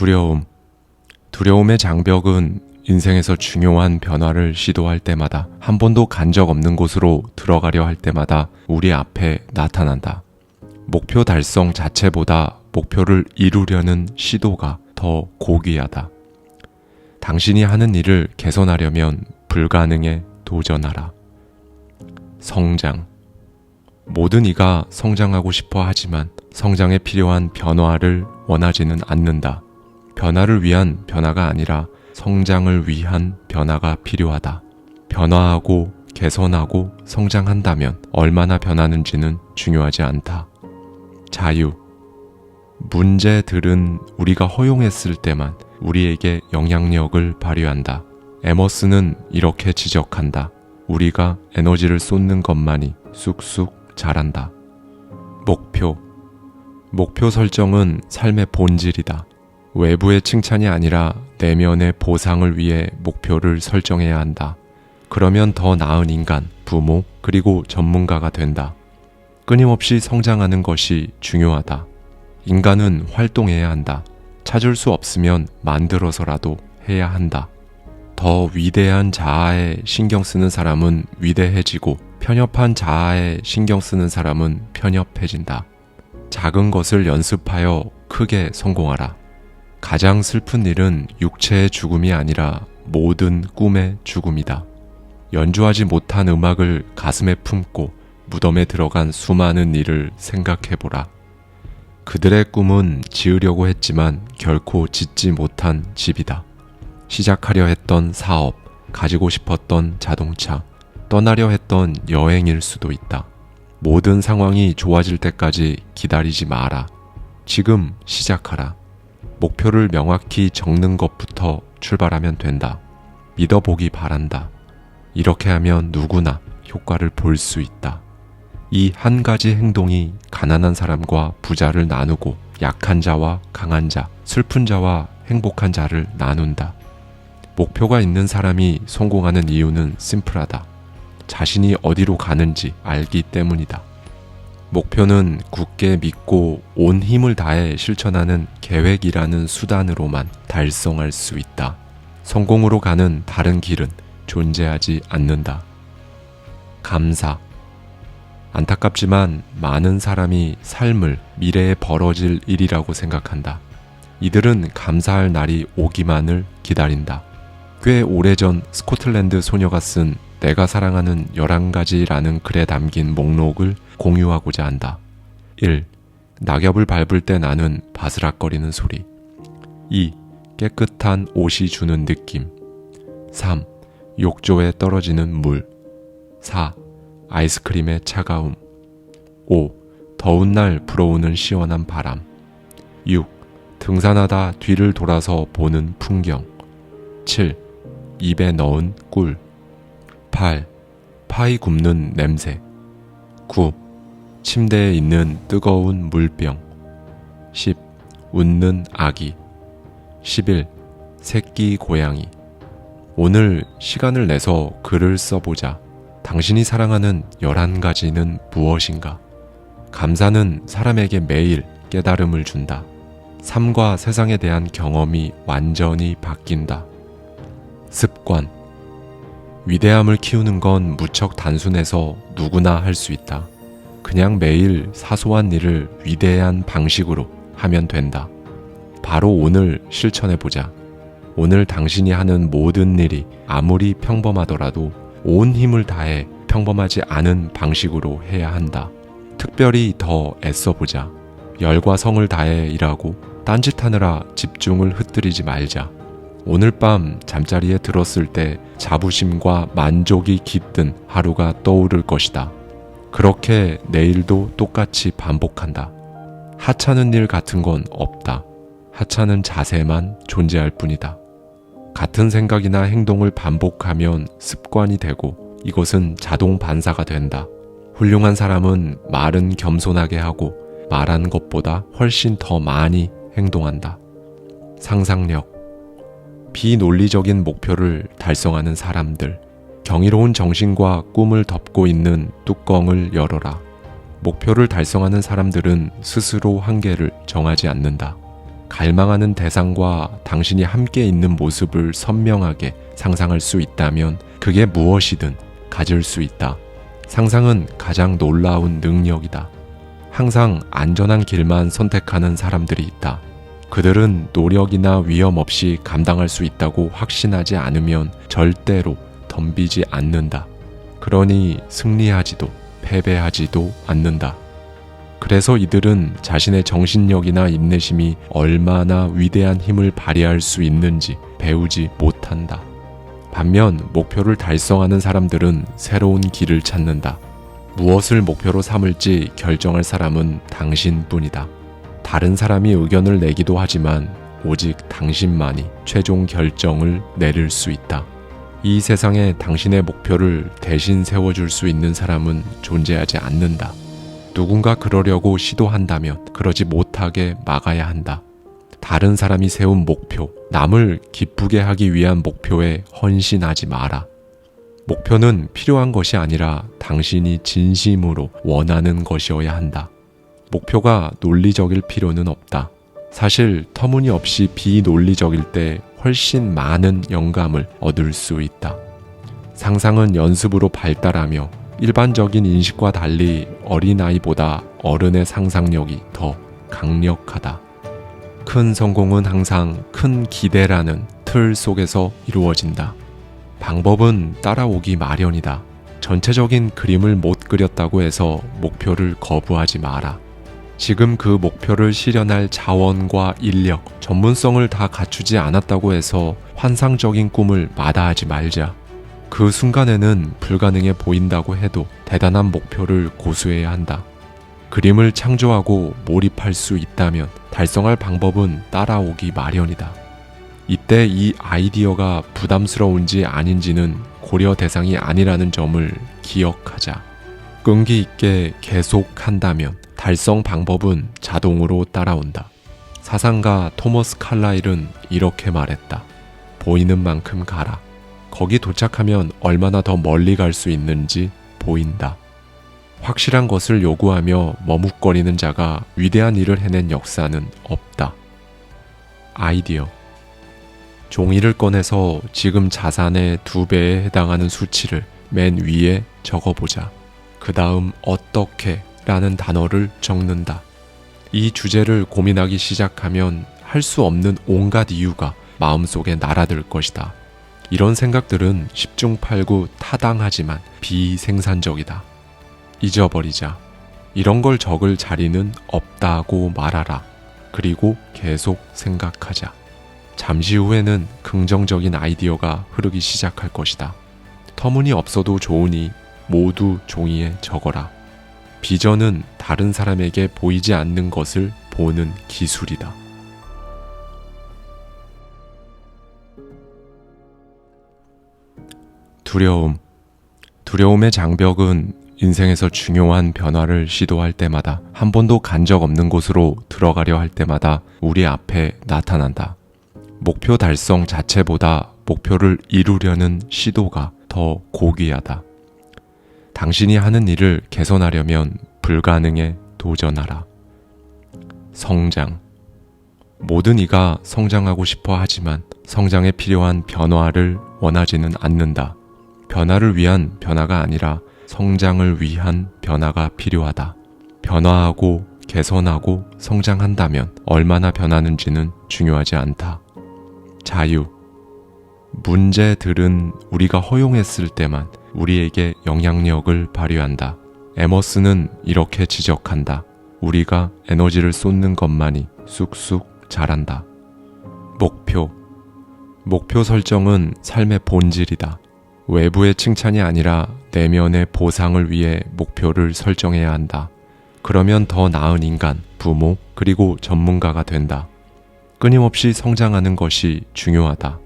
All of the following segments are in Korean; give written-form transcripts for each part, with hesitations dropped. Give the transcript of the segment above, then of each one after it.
두려움. 두려움의 장벽은 인생에서 중요한 변화를 시도할 때마다 한 번도 간 적 없는 곳으로 들어가려 할 때마다 우리 앞에 나타난다. 목표 달성 자체보다 목표를 이루려는 시도가 더 고귀하다. 당신이 하는 일을 개선하려면 불가능에 도전하라. 성장. 모든 이가 성장하고 싶어 하지만 성장에 필요한 변화를 원하지는 않는다. 변화를 위한 변화가 아니라 성장을 위한 변화가 필요하다. 변화하고 개선하고 성장한다면 얼마나 변하는지는 중요하지 않다. 자유. 문제들은 우리가 허용했을 때만 우리에게 영향력을 발휘한다. 에머스는 이렇게 지적한다. 우리가 에너지를 쏟는 것만이 쑥쑥 자란다. 목표. 목표 설정은 삶의 본질이다. 외부의 칭찬이 아니라 내면의 보상을 위해 목표를 설정해야 한다. 그러면 더 나은 인간, 부모, 그리고 전문가가 된다. 끊임없이 성장하는 것이 중요하다. 인간은 활동해야 한다. 찾을 수 없으면 만들어서라도 해야 한다. 더 위대한 자아에 신경 쓰는 사람은 위대해지고 편협한 자아에 신경 쓰는 사람은 편협해진다. 작은 것을 연습하여 크게 성공하라. 가장 슬픈 일은 육체의 죽음이 아니라 모든 꿈의 죽음이다. 연주하지 못한 음악을 가슴에 품고 무덤에 들어간 수많은 일을 생각해보라. 그들의 꿈은 지으려고 했지만 결코 짓지 못한 집이다. 시작하려 했던 사업, 가지고 싶었던 자동차, 떠나려 했던 여행일 수도 있다. 모든 상황이 좋아질 때까지 기다리지 마라. 지금 시작하라. 목표를 명확히 적는 것부터 출발하면 된다. 믿어보기 바란다. 이렇게 하면 누구나 효과를 볼 수 있다. 이 한 가지 행동이 가난한 사람과 부자를 나누고 약한 자와 강한 자, 슬픈 자와 행복한 자를 나눈다. 목표가 있는 사람이 성공하는 이유는 심플하다. 자신이 어디로 가는지 알기 때문이다. 목표는 굳게 믿고 온 힘을 다해 실천하는 계획이라는 수단으로만 달성할 수 있다. 성공으로 가는 다른 길은 존재하지 않는다. 감사. 안타깝지만 많은 사람이 삶을 미래에 벌어질 일이라고 생각한다. 이들은 감사할 날이 오기만을 기다린다. 꽤 오래전 스코틀랜드 소녀가 쓴 내가 사랑하는 11가지라는 글에 담긴 목록을 공유하고자 한다. 1. 낙엽을 밟을 때 나는 바스락거리는 소리. 2. 깨끗한 옷이 주는 느낌. 3. 욕조에 떨어지는 물. 4. 아이스크림의 차가움. 5. 더운 날 불어오는 시원한 바람. 6. 등산하다 뒤를 돌아서 보는 풍경. 7. 입에 넣은 꿀. 8. 파이 굽는 냄새. 9. 침대에 있는 뜨거운 물병. 10. 웃는 아기. 11. 새끼 고양이. 오늘 시간을 내서 글을 써보자. 당신이 사랑하는 11가지는 무엇인가? 감사는 사람에게 매일 깨달음을 준다. 삶과 세상에 대한 경험이 완전히 바뀐다. 습관. 위대함을 키우는 건 무척 단순해서 누구나 할 수 있다. 그냥 매일 사소한 일을 위대한 방식으로 하면 된다. 바로 오늘 실천해보자. 오늘 당신이 하는 모든 일이 아무리 평범하더라도 온 힘을 다해 평범하지 않은 방식으로 해야 한다. 특별히 더 애써보자. 열과 성을 다해 일하고 딴짓하느라 집중을 흩뜨리지 말자. 오늘 밤 잠자리에 들었을 때 자부심과 만족이 깃든 하루가 떠오를 것이다. 그렇게 내일도 똑같이 반복한다. 하찮은 일 같은 건 없다. 하찮은 자세만 존재할 뿐이다. 같은 생각이나 행동을 반복하면 습관이 되고 이것은 자동 반사가 된다. 훌륭한 사람은 말은 겸손하게 하고 말한 것보다 훨씬 더 많이 행동한다. 상상력. 비논리적인 목표를 달성하는 사람들. 경이로운 정신과 꿈을 덮고 있는 뚜껑을 열어라. 목표를 달성하는 사람들은 스스로 한계를 정하지 않는다. 갈망하는 대상과 당신이 함께 있는 모습을 선명하게 상상할 수 있다면 그게 무엇이든 가질 수 있다. 상상은 가장 놀라운 능력이다. 항상 안전한 길만 선택하는 사람들이 있다. 그들은 노력이나 위험 없이 감당할 수 있다고 확신하지 않으면 절대로 덤비지 않는다. 그러니 승리하지도 패배하지도 않는다. 그래서 이들은 자신의 정신력이나 인내심이 얼마나 위대한 힘을 발휘할 수 있는지 배우지 못한다. 반면 목표를 달성하는 사람들은 새로운 길을 찾는다. 무엇을 목표로 삼을지 결정할 사람은 당신뿐이다. 다른 사람이 의견을 내기도 하지만 오직 당신만이 최종 결정을 내릴 수 있다. 이 세상에 당신의 목표를 대신 세워줄 수 있는 사람은 존재하지 않는다. 누군가 그러려고 시도한다면 그러지 못하게 막아야 한다. 다른 사람이 세운 목표, 남을 기쁘게 하기 위한 목표에 헌신하지 마라. 목표는 필요한 것이 아니라 당신이 진심으로 원하는 것이어야 한다. 목표가 논리적일 필요는 없다. 사실 터무니없이 비논리적일 때 훨씬 많은 영감을 얻을 수 있다. 상상은 연습으로 발달하며 일반적인 인식과 달리 어린아이보다 어른의 상상력이 더 강력하다. 큰 성공은 항상 큰 기대라는 틀 속에서 이루어진다. 방법은 따라오기 마련이다. 전체적인 그림을 못 그렸다고 해서 목표를 거부하지 마라. 지금 그 목표를 실현할 자원과 인력, 전문성을 다 갖추지 않았다고 해서 환상적인 꿈을 마다하지 말자. 그 순간에는 불가능해 보인다고 해도 대단한 목표를 고수해야 한다. 그림을 창조하고 몰입할 수 있다면 달성할 방법은 따라오기 마련이다. 이때 이 아이디어가 부담스러운지 아닌지는 고려 대상이 아니라는 점을 기억하자. 끈기 있게 계속한다면 달성 방법은 자동으로 따라온다. 사상가 토머스 칼라일은 이렇게 말했다. 보이는 만큼 가라. 거기 도착하면 얼마나 더 멀리 갈 수 있는지 보인다. 확실한 것을 요구하며 머뭇거리는 자가 위대한 일을 해낸 역사는 없다. 아이디어. 종이를 꺼내서 지금 자산의 2배에 해당하는 수치를 맨 위에 적어보자. 그 다음 어떻게 라는 단어를 적는다. 이 주제를 고민하기 시작하면 할 수 없는 온갖 이유가 마음속에 날아들 것이다. 이런 생각들은 10중 8구 타당하지만 비생산적이다. 잊어버리자. 이런 걸 적을 자리는 없다고 말하라. 그리고 계속 생각하자. 잠시 후에는 긍정적인 아이디어가 흐르기 시작할 것이다. 터무니없어도 좋으니 모두 종이에 적어라. 비전은 다른 사람에게 보이지 않는 것을 보는 기술이다. 두려움. 두려움의 장벽은 인생에서 중요한 변화를 시도할 때마다 한 번도 간 적 없는 곳으로 들어가려 할 때마다 우리 앞에 나타난다. 목표 달성 자체보다 목표를 이루려는 시도가 더 고귀하다. 당신이 하는 일을 개선하려면 불가능에 도전하라. 성장. 모든 이가 성장하고 싶어 하지만 성장에 필요한 변화를 원하지는 않는다. 변화를 위한 변화가 아니라 성장을 위한 변화가 필요하다. 변화하고 개선하고 성장한다면 얼마나 변하는지는 중요하지 않다. 자유. 문제들은 우리가 허용했을 때만 우리에게 영향력을 발휘한다. 에머스는 이렇게 지적한다. 우리가 에너지를 쏟는 것만이 쑥쑥 자란다. 목표 설정은 삶의 본질이다. 외부의 칭찬이 아니라 내면의 보상을 위해 목표를 설정해야 한다. 그러면 더 나은 인간, 부모, 그리고 전문가가 된다. 끊임없이 성장하는 것이 중요하다.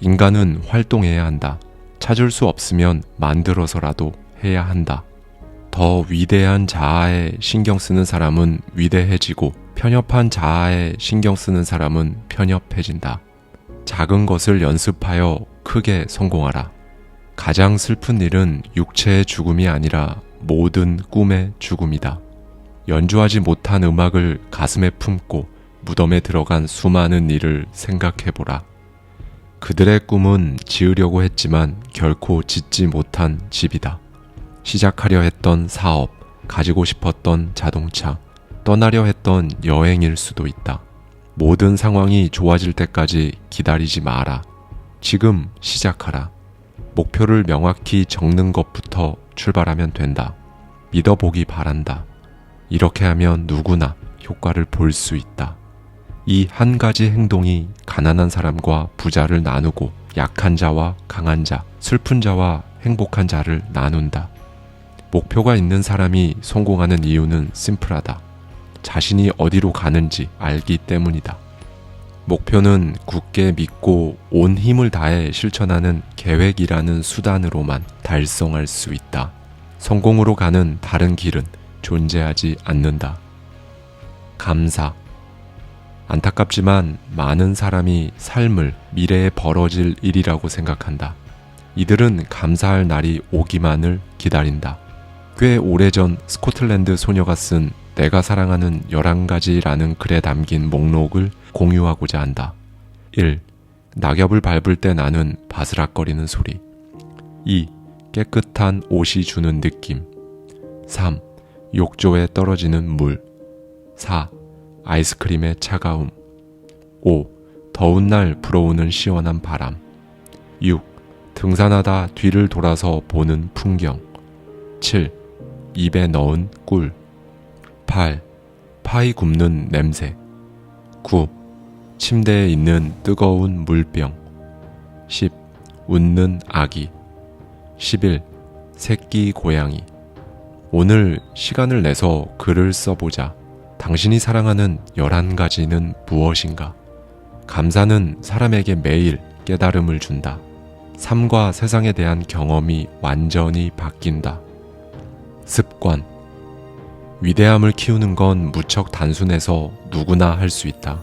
인간은 활동해야 한다. 찾을 수 없으면 만들어서라도 해야 한다. 더 위대한 자아에 신경 쓰는 사람은 위대해지고 편협한 자아에 신경 쓰는 사람은 편협해진다. 작은 것을 연습하여 크게 성공하라. 가장 슬픈 일은 육체의 죽음이 아니라 모든 꿈의 죽음이다. 연주하지 못한 음악을 가슴에 품고 무덤에 들어간 수많은 일을 생각해보라. 그들의 꿈은 지으려고 했지만 결코 짓지 못한 집이다. 시작하려 했던 사업, 가지고 싶었던 자동차, 떠나려 했던 여행일 수도 있다. 모든 상황이 좋아질 때까지 기다리지 마라. 지금 시작하라. 목표를 명확히 적는 것부터 출발하면 된다. 믿어보기 바란다. 이렇게 하면 누구나 효과를 볼 수 있다. 이 한 가지 행동이 가난한 사람과 부자를 나누고 약한 자와 강한 자, 슬픈 자와 행복한 자를 나눈다. 목표가 있는 사람이 성공하는 이유는 심플하다. 자신이 어디로 가는지 알기 때문이다. 목표는 굳게 믿고 온 힘을 다해 실천하는 계획이라는 수단으로만 달성할 수 있다. 성공으로 가는 다른 길은 존재하지 않는다. 감사. 안타깝지만 많은 사람이 삶을 미래에 벌어질 일이라고 생각한다. 이들은 감사할 날이 오기만을 기다린다. 꽤 오래전 스코틀랜드 소녀가 쓴 내가 사랑하는 11가지라는 글에 담긴 목록을 공유하고자 한다. 1. 낙엽을 밟을 때 나는 바스락거리는 소리. 2. 깨끗한 옷이 주는 느낌. 3. 욕조에 떨어지는 물. 4. 아이스크림의 차가움. 5. 더운 날 불어오는 시원한 바람. 6. 등산하다 뒤를 돌아서 보는 풍경. 7. 입에 넣은 꿀. 8. 파이 굽는 냄새. 9. 침대에 있는 뜨거운 물병. 10. 웃는 아기. 11. 새끼 고양이. 오늘 시간을 내서 글을 써보자. 당신이 사랑하는 11가지는 무엇인가? 감사는 사람에게 매일 깨달음을 준다. 삶과 세상에 대한 경험이 완전히 바뀐다. 습관. 위대함을 키우는 건 무척 단순해서 누구나 할 수 있다.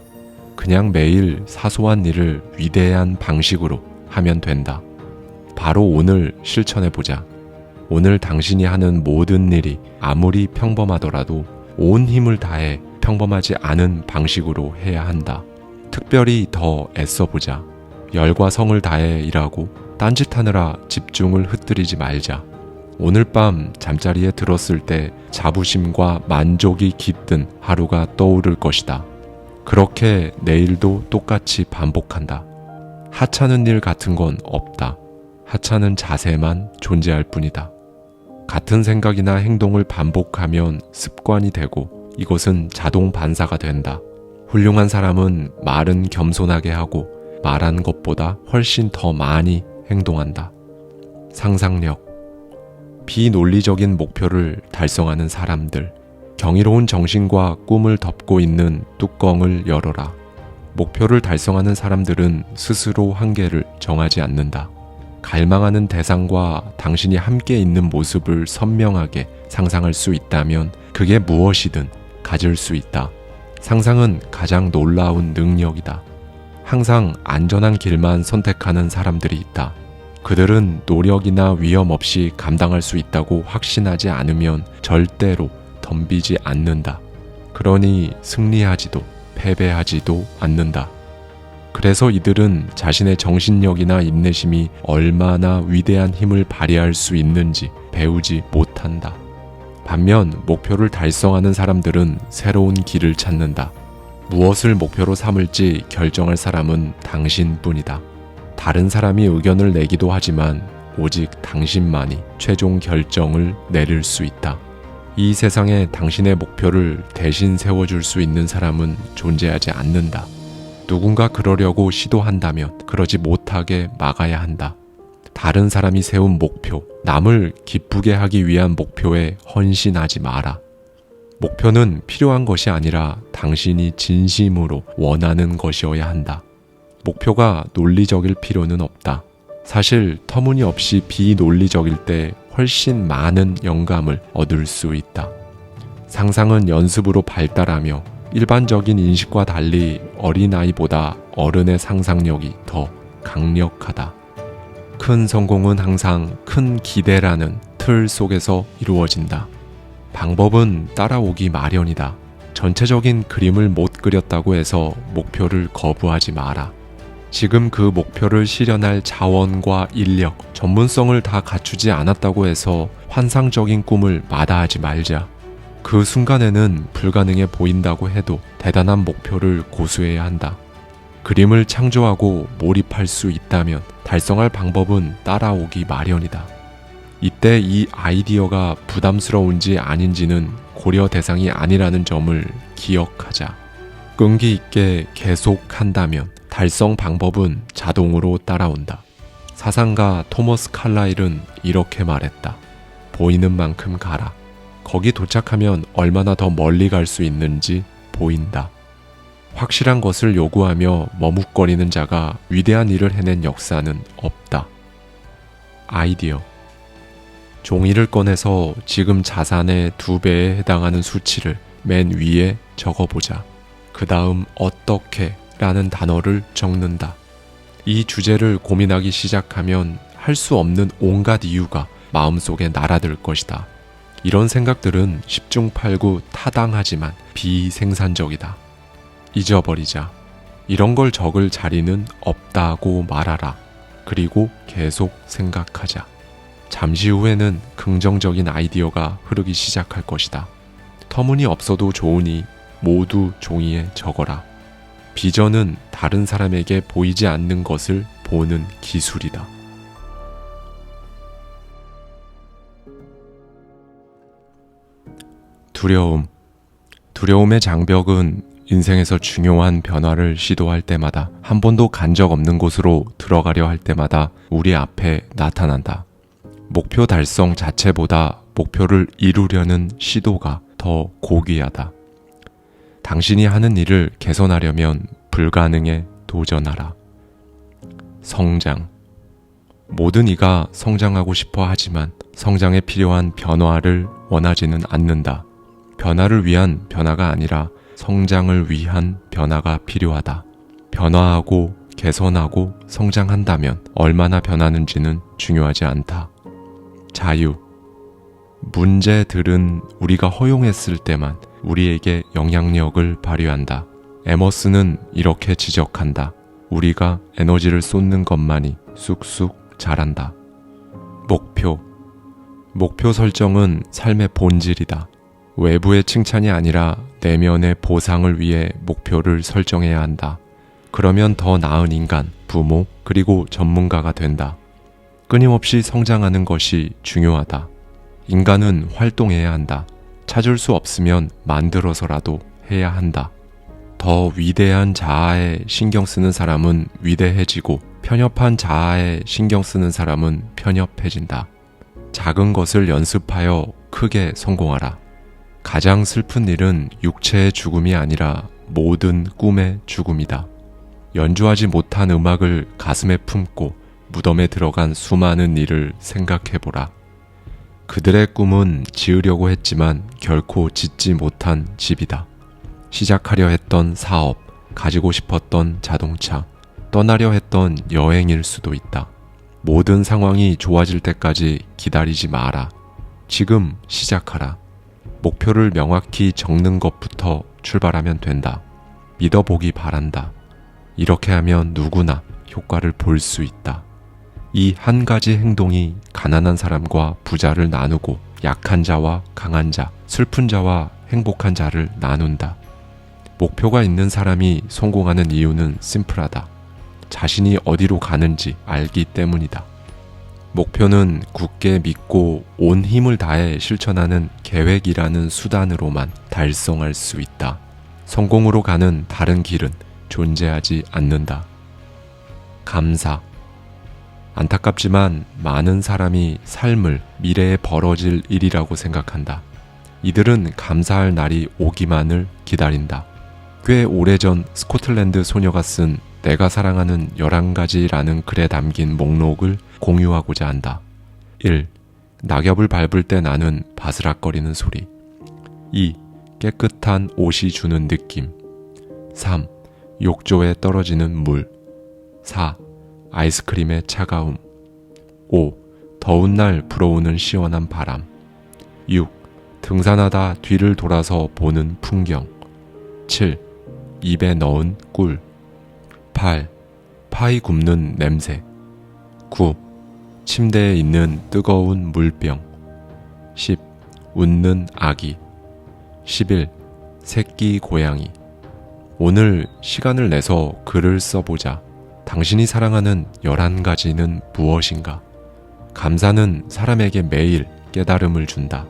그냥 매일 사소한 일을 위대한 방식으로 하면 된다. 바로 오늘 실천해보자. 오늘 당신이 하는 모든 일이 아무리 평범하더라도 온 힘을 다해 평범하지 않은 방식으로 해야 한다. 특별히 더 애써보자. 열과 성을 다해 일하고 딴짓하느라 집중을 흩뜨리지 말자. 오늘 밤 잠자리에 들었을 때 자부심과 만족이 깃든 하루가 떠오를 것이다. 그렇게 내일도 똑같이 반복한다. 하찮은 일 같은 건 없다. 하찮은 자세만 존재할 뿐이다. 같은 생각이나 행동을 반복하면 습관이 되고 이것은 자동 반사가 된다. 훌륭한 사람은 말은 겸손하게 하고 말한 것보다 훨씬 더 많이 행동한다. 상상력. 비논리적인 목표를 달성하는 사람들. 경이로운 정신과 꿈을 덮고 있는 뚜껑을 열어라. 목표를 달성하는 사람들은 스스로 한계를 정하지 않는다. 갈망하는 대상과 당신이 함께 있는 모습을 선명하게 상상할 수 있다면 그게 무엇이든 가질 수 있다. 상상은 가장 놀라운 능력이다. 항상 안전한 길만 선택하는 사람들이 있다. 그들은 노력이나 위험 없이 감당할 수 있다고 확신하지 않으면 절대로 덤비지 않는다. 그러니 승리하지도 패배하지도 않는다. 그래서 이들은 자신의 정신력이나 인내심이 얼마나 위대한 힘을 발휘할 수 있는지 배우지 못한다. 반면 목표를 달성하는 사람들은 새로운 길을 찾는다. 무엇을 목표로 삼을지 결정할 사람은 당신뿐이다. 다른 사람이 의견을 내기도 하지만 오직 당신만이 최종 결정을 내릴 수 있다. 이 세상에 당신의 목표를 대신 세워줄 수 있는 사람은 존재하지 않는다. 누군가 그러려고 시도한다면 그러지 못하게 막아야 한다. 다른 사람이 세운 목표, 남을 기쁘게 하기 위한 목표에 헌신하지 마라. 목표는 필요한 것이 아니라 당신이 진심으로 원하는 것이어야 한다. 목표가 논리적일 필요는 없다. 사실 터무니없이 비논리적일 때 훨씬 많은 영감을 얻을 수 있다. 상상은 연습으로 발달하며 일반적인 인식과 달리 어린아이보다 어른의 상상력이 더 강력하다. 큰 성공은 항상 큰 기대라는 틀 속에서 이루어진다. 방법은 따라오기 마련이다. 전체적인 그림을 못 그렸다고 해서 목표를 거부하지 마라. 지금 그 목표를 실현할 자원과 인력, 전문성을 다 갖추지 않았다고 해서 환상적인 꿈을 마다하지 말자. 그 순간에는 불가능해 보인다고 해도 대단한 목표를 고수해야 한다. 그림을 창조하고 몰입할 수 있다면 달성할 방법은 따라오기 마련이다. 이때 이 아이디어가 부담스러운지 아닌지는 고려 대상이 아니라는 점을 기억하자. 끈기 있게 계속한다면 달성 방법은 자동으로 따라온다. 사상가 토머스 칼라일은 이렇게 말했다. 보이는 만큼 가라. 거기 도착하면 얼마나 더 멀리 갈 수 있는지 보인다. 확실한 것을 요구하며 머뭇거리는 자가 위대한 일을 해낸 역사는 없다. 아이디어. 종이를 꺼내서 지금 자산의 2배에 해당하는 수치를 맨 위에 적어보자. 그 다음 어떻게 라는 단어를 적는다. 이 주제를 고민하기 시작하면 할 수 없는 온갖 이유가 마음속에 날아들 것이다. 이런 생각들은 10중 8구 타당하지만 비생산적이다. 잊어버리자. 이런 걸 적을 자리는 없다고 말하라. 그리고 계속 생각하자. 잠시 후에는 긍정적인 아이디어가 흐르기 시작할 것이다. 터무니없어도 좋으니 모두 종이에 적어라. 비전은 다른 사람에게 보이지 않는 것을 보는 기술이다. 두려움. 두려움의 장벽은 인생에서 중요한 변화를 시도할 때마다 한 번도 간 적 없는 곳으로 들어가려 할 때마다 우리 앞에 나타난다. 목표 달성 자체보다 목표를 이루려는 시도가 더 고귀하다. 당신이 하는 일을 개선하려면 불가능에 도전하라. 성장. 모든 이가 성장하고 싶어 하지만 성장에 필요한 변화를 원하지는 않는다. 변화를 위한 변화가 아니라 성장을 위한 변화가 필요하다. 변화하고 개선하고 성장한다면 얼마나 변하는지는 중요하지 않다. 자유. 문제들은 우리가 허용했을 때만 우리에게 영향력을 발휘한다. 에머스는 이렇게 지적한다. 우리가 에너지를 쏟는 것만이 쑥쑥 자란다. 목표. 목표 설정은 삶의 본질이다. 외부의 칭찬이 아니라 내면의 보상을 위해 목표를 설정해야 한다. 그러면 더 나은 인간, 부모, 그리고 전문가가 된다. 끊임없이 성장하는 것이 중요하다. 인간은 활동해야 한다. 찾을 수 없으면 만들어서라도 해야 한다. 더 위대한 자아에 신경 쓰는 사람은 위대해지고 편협한 자아에 신경 쓰는 사람은 편협해진다. 작은 것을 연습하여 크게 성공하라. 가장 슬픈 일은 육체의 죽음이 아니라 모든 꿈의 죽음이다. 연주하지 못한 음악을 가슴에 품고 무덤에 들어간 수많은 이를 생각해보라. 그들의 꿈은 지으려고 했지만 결코 짓지 못한 집이다. 시작하려 했던 사업, 가지고 싶었던 자동차, 떠나려 했던 여행일 수도 있다. 모든 상황이 좋아질 때까지 기다리지 마라. 지금 시작하라. 목표를 명확히 적는 것부터 출발하면 된다. 믿어보기 바란다. 이렇게 하면 누구나 효과를 볼 수 있다. 이 한 가지 행동이 가난한 사람과 부자를 나누고 약한 자와 강한 자, 슬픈 자와 행복한 자를 나눈다. 목표가 있는 사람이 성공하는 이유는 심플하다. 자신이 어디로 가는지 알기 때문이다. 목표는 굳게 믿고 온 힘을 다해 실천하는 계획이라는 수단으로만 달성할 수 있다. 성공으로 가는 다른 길은 존재하지 않는다. 감사. 안타깝지만 많은 사람이 삶을 미래에 벌어질 일이라고 생각한다. 이들은 감사할 날이 오기만을 기다린다. 꽤 오래전 스코틀랜드 소녀가 쓴 내가 사랑하는 11가지라는 글에 담긴 목록을 공유하고자 한다. 1. 낙엽을 밟을 때 나는 바스락거리는 소리. 2. 깨끗한 옷이 주는 느낌. 3. 욕조에 떨어지는 물. 4. 아이스크림의 차가움. 5. 더운 날 불어오는 시원한 바람. 6. 등산하다 뒤를 돌아서 보는 풍경. 7. 입에 넣은 꿀. 8. 파이 굽는 냄새. 9. 침대에 있는 뜨거운 물병. 10. 웃는 아기. 11. 새끼 고양이. 오늘 시간을 내서 글을 써보자. 당신이 사랑하는 11가지는 무엇인가? 감사는 사람에게 매일 깨달음을 준다.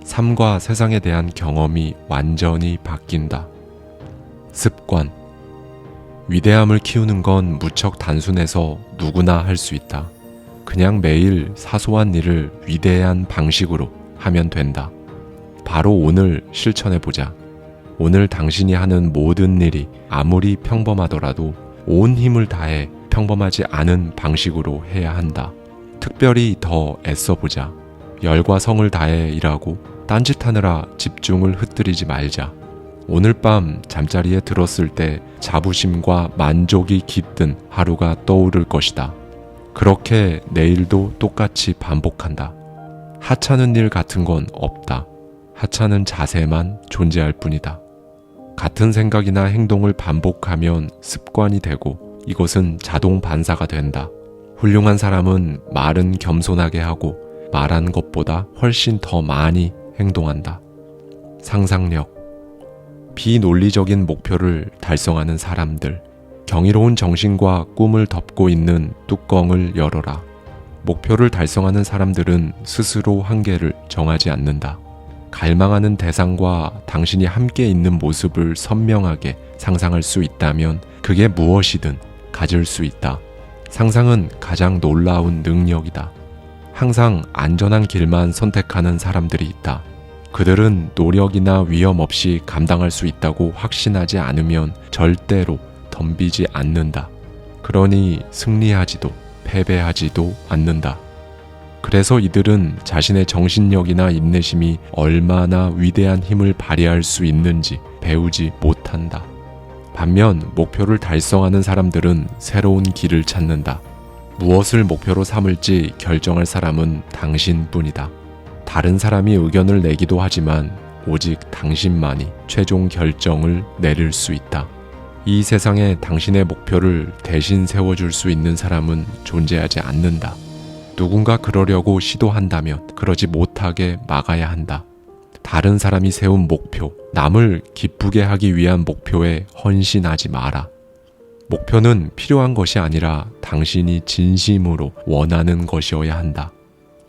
삶과 세상에 대한 경험이 완전히 바뀐다. 습관. 위대함을 키우는 건 무척 단순해서 누구나 할 수 있다. 그냥 매일 사소한 일을 위대한 방식으로 하면 된다. 바로 오늘 실천해보자. 오늘 당신이 하는 모든 일이 아무리 평범하더라도 온 힘을 다해 평범하지 않은 방식으로 해야 한다. 특별히 더 애써보자. 열과 성을 다해 일하고 딴짓하느라 집중을 흩뜨리지 말자. 오늘 밤 잠자리에 들었을 때 자부심과 만족이 깃든 하루가 떠오를 것이다. 그렇게 내일도 똑같이 반복한다. 하찮은 일 같은 건 없다. 하찮은 자세만 존재할 뿐이다. 같은 생각이나 행동을 반복하면 습관이 되고 이것은 자동 반사가 된다. 훌륭한 사람은 말은 겸손하게 하고 말한 것보다 훨씬 더 많이 행동한다. 상상력. 비논리적인 목표를 달성하는 사람들. 경이로운 정신과 꿈을 덮고 있는 뚜껑을 열어라. 목표를 달성하는 사람들은 스스로 한계를 정하지 않는다. 갈망하는 대상과 당신이 함께 있는 모습을 선명하게 상상할 수 있다면 그게 무엇이든 가질 수 있다. 상상은 가장 놀라운 능력이다. 항상 안전한 길만 선택하는 사람들이 있다. 그들은 노력이나 위험 없이 감당할 수 있다고 확신하지 않으면 절대로 덤비지 않는다. 그러니 승리하지도 패배하지도 않는다. 그래서 이들은 자신의 정신력이나 인내심이 얼마나 위대한 힘을 발휘할 수 있는지 배우지 못한다. 반면 목표를 달성하는 사람들은 새로운 길을 찾는다. 무엇을 목표로 삼을지 결정할 사람은 당신뿐이다. 다른 사람이 의견을 내기도 하지만 오직 당신만이 최종 결정을 내릴 수 있다. 이 세상에 당신의 목표를 대신 세워줄 수 있는 사람은 존재하지 않는다. 누군가 그러려고 시도한다면 그러지 못하게 막아야 한다. 다른 사람이 세운 목표, 남을 기쁘게 하기 위한 목표에 헌신하지 마라. 목표는 필요한 것이 아니라 당신이 진심으로 원하는 것이어야 한다.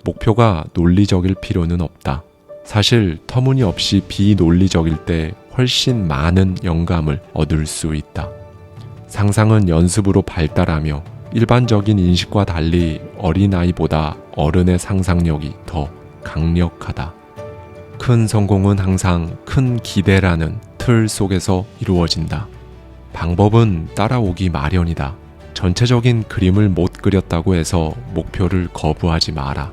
목표가 논리적일 필요는 없다. 사실 터무니없이 비논리적일 때 훨씬 많은 영감을 얻을 수 있다. 상상은 연습으로 발달하며 일반적인 인식과 달리 어린아이보다 어른의 상상력이 더 강력하다. 큰 성공은 항상 큰 기대라는 틀 속에서 이루어진다. 방법은 따라오기 마련이다. 전체적인 그림을 못 그렸다고 해서 목표를 거부하지 마라.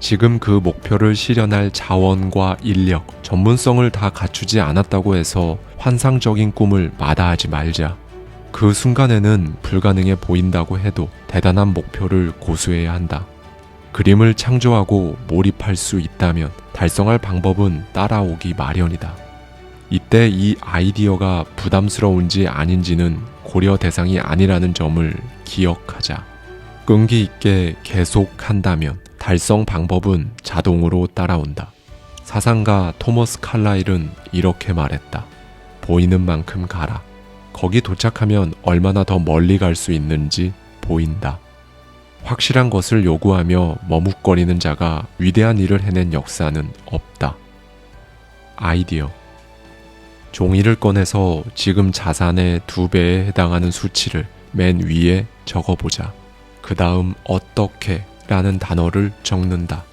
지금 그 목표를 실현할 자원과 인력, 전문성을 다 갖추지 않았다고 해서 환상적인 꿈을 마다하지 말자. 그 순간에는 불가능해 보인다고 해도 대단한 목표를 고수해야 한다. 그림을 창조하고 몰입할 수 있다면 달성할 방법은 따라오기 마련이다. 이때 이 아이디어가 부담스러운지 아닌지는 고려 대상이 아니라는 점을 기억하자. 끈기 있게 계속한다면 달성 방법은 자동으로 따라온다. 사상가 토머스 칼라일은 이렇게 말했다. 보이는 만큼 가라. 거기 도착하면 얼마나 더 멀리 갈 수 있는지 보인다. 확실한 것을 요구하며 머뭇거리는 자가 위대한 일을 해낸 역사는 없다. 아이디어. 종이를 꺼내서 지금 자산의 2배에 해당하는 수치를 맨 위에 적어보자. 그 다음 어떻게 라는 단어를 적는다.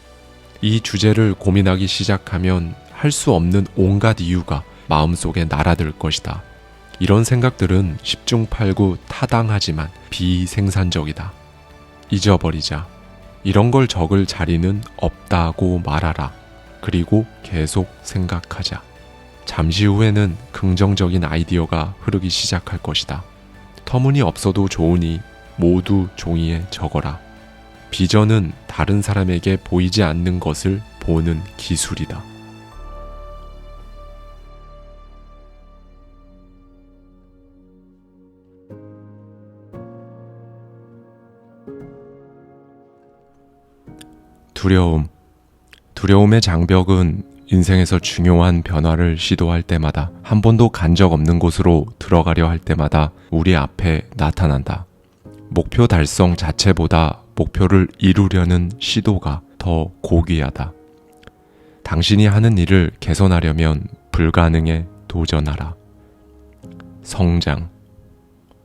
이 주제를 고민하기 시작하면 할 수 없는 온갖 이유가 마음속에 날아들 것이다. 이런 생각들은 10중 8구 타당하지만 비생산적이다. 잊어버리자. 이런 걸 적을 자리는 없다고 말하라. 그리고 계속 생각하자. 잠시 후에는 긍정적인 아이디어가 흐르기 시작할 것이다. 터무니없어도 좋으니 모두 종이에 적어라. 비전은 다른 사람에게 보이지 않는 것을 보는 기술이다. 두려움. 두려움의 장벽은 인생에서 중요한 변화를 시도할 때마다, 한 번도 간 적 없는 곳으로 들어가려 할 때마다 우리 앞에 나타난다. 목표 달성 자체보다 목표를 이루려는 시도가 더 고귀하다. 당신이 하는 일을 개선하려면 불가능에 도전하라. 성장.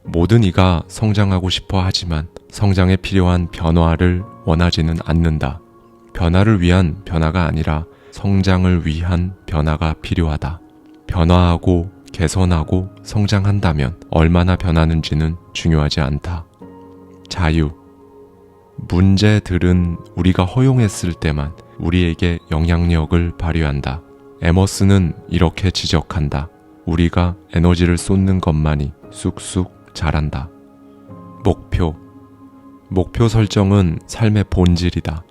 모든 이가 성장하고 싶어 하지만 성장에 필요한 변화를 원하지는 않는다. 변화를 위한 변화가 아니라 성장을 위한 변화가 필요하다. 변화하고 개선하고 성장한다면 얼마나 변하는지는 중요하지 않다. 자유. 문제들은 우리가 허용했을 때만 우리에게 영향력을 발휘한다. 에머스는 이렇게 지적한다. 우리가 에너지를 쏟는 것만이 쑥쑥 자란다. 목표. 목표 설정은 삶의 본질이다.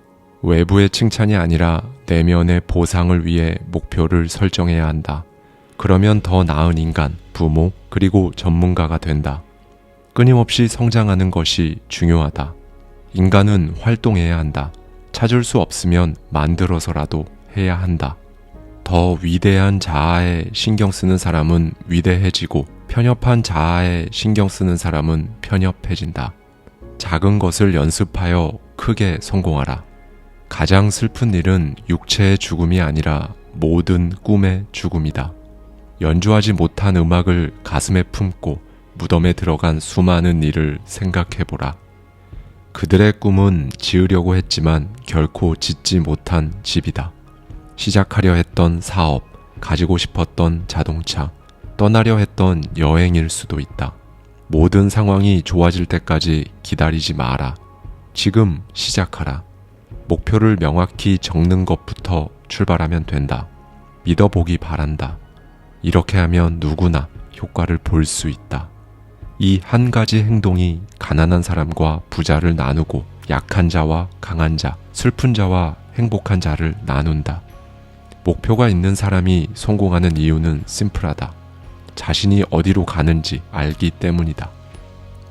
외부의 칭찬이 아니라 내면의 보상을 위해 목표를 설정해야 한다. 그러면 더 나은 인간, 부모, 그리고 전문가가 된다. 끊임없이 성장하는 것이 중요하다. 인간은 활동해야 한다. 찾을 수 없으면 만들어서라도 해야 한다. 더 위대한 자아에 신경 쓰는 사람은 위대해지고 편협한 자아에 신경 쓰는 사람은 편협해진다. 작은 것을 연습하여 크게 성공하라. 가장 슬픈 일은 육체의 죽음이 아니라 모든 꿈의 죽음이다. 연주하지 못한 음악을 가슴에 품고 무덤에 들어간 수많은 이를 생각해보라. 그들의 꿈은 지으려고 했지만 결코 짓지 못한 집이다. 시작하려 했던 사업, 가지고 싶었던 자동차, 떠나려 했던 여행일 수도 있다. 모든 상황이 좋아질 때까지 기다리지 마라. 지금 시작하라. 목표를 명확히 적는 것부터 출발하면 된다. 믿어보기 바란다. 이렇게 하면 누구나 효과를 볼 수 있다. 이 한 가지 행동이 가난한 사람과 부자를 나누고 약한 자와 강한 자, 슬픈 자와 행복한 자를 나눈다. 목표가 있는 사람이 성공하는 이유는 심플하다. 자신이 어디로 가는지 알기 때문이다.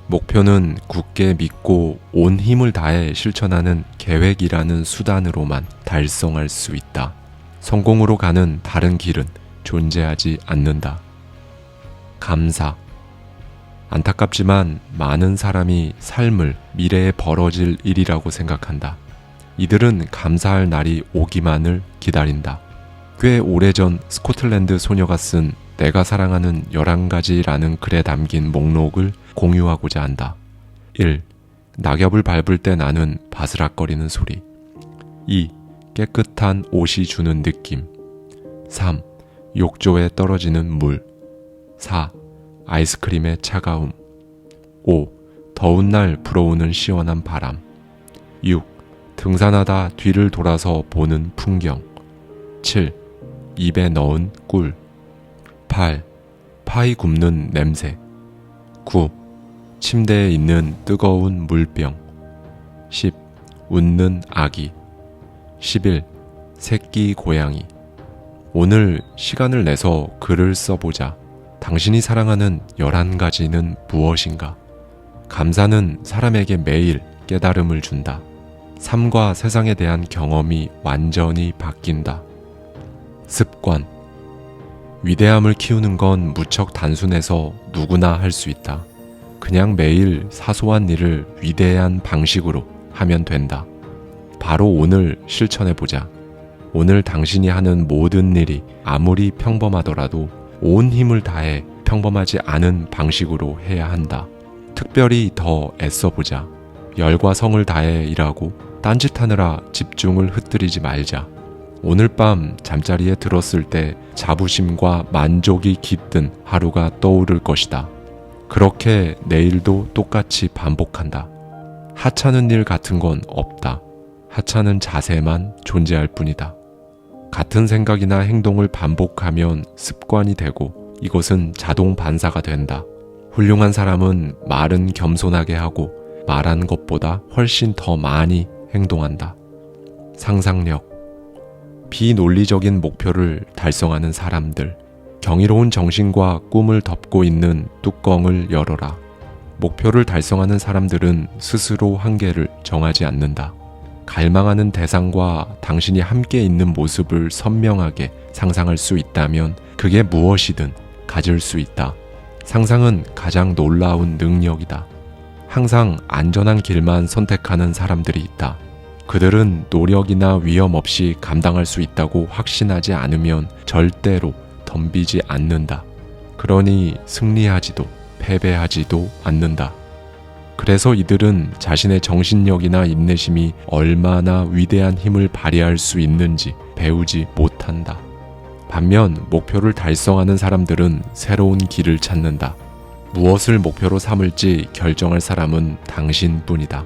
목표는 굳게 믿고 온 힘을 다해 실천하는 계획이라는 수단으로만 달성할 수 있다. 성공으로 가는 다른 길은 존재하지 않는다. 감사. 안타깝지만 많은 사람이 삶을 미래에 벌어질 일이라고 생각한다. 이들은 감사할 날이 오기만을 기다린다. 꽤 오래전 스코틀랜드 소녀가 쓴 내가 사랑하는 11가지라는 글에 담긴 목록을 공유하고자 한다. 1. 낙엽을 밟을 때 나는 바스락거리는 소리. 2. 깨끗한 옷이 주는 느낌. 3. 욕조에 떨어지는 물. 4. 아이스크림의 차가움. 5. 더운 날 불어오는 시원한 바람. 6. 등산하다 뒤를 돌아서 보는 풍경. 7. 입에 넣은 꿀. 8. 파이 굽는 냄새. 9. 침대에 있는 뜨거운 물병. 10. 웃는 아기. 11. 새끼 고양이. 오늘 시간을 내서 글을 써보자. 당신이 사랑하는 11가지는 무엇인가? 감사는 사람에게 매일 깨달음을 준다. 삶과 세상에 대한 경험이 완전히 바뀐다. 습관. 위대함을 키우는 건 무척 단순해서 누구나 할 수 있다. 그냥 매일 사소한 일을 위대한 방식으로 하면 된다. 바로 오늘 실천해보자. 오늘 당신이 하는 모든 일이 아무리 평범하더라도 온 힘을 다해 평범하지 않은 방식으로 해야 한다. 특별히 더 애써보자. 열과 성을 다해 일하고 딴짓하느라 집중을 흩뜨리지 말자. 오늘 밤 잠자리에 들었을 때 자부심과 만족이 깃든 하루가 떠오를 것이다. 그렇게 내일도 똑같이 반복한다. 하찮은 일 같은 건 없다. 하찮은 자세만 존재할 뿐이다. 같은 생각이나 행동을 반복하면 습관이 되고 이것은 자동 반사가 된다. 훌륭한 사람은 말은 겸손하게 하고 말한 것보다 훨씬 더 많이 행동한다. 상상력. 비논리적인 목표를 달성하는 사람들. 경이로운 정신과 꿈을 덮고 있는 뚜껑을 열어라. 목표를 달성하는 사람들은 스스로 한계를 정하지 않는다. 갈망하는 대상과 당신이 함께 있는 모습을 선명하게 상상할 수 있다면 그게 무엇이든 가질 수 있다. 상상은 가장 놀라운 능력이다. 항상 안전한 길만 선택하는 사람들이 있다. 그들은 노력이나 위험 없이 감당할 수 있다고 확신하지 않으면 절대로 덤비지 않는다. 그러니 승리하지도 패배하지도 않는다. 그래서 이들은 자신의 정신력이나 인내심이 얼마나 위대한 힘을 발휘할 수 있는지 배우지 못한다. 반면 목표를 달성하는 사람들은 새로운 길을 찾는다. 무엇을 목표로 삼을지 결정할 사람은 당신뿐이다.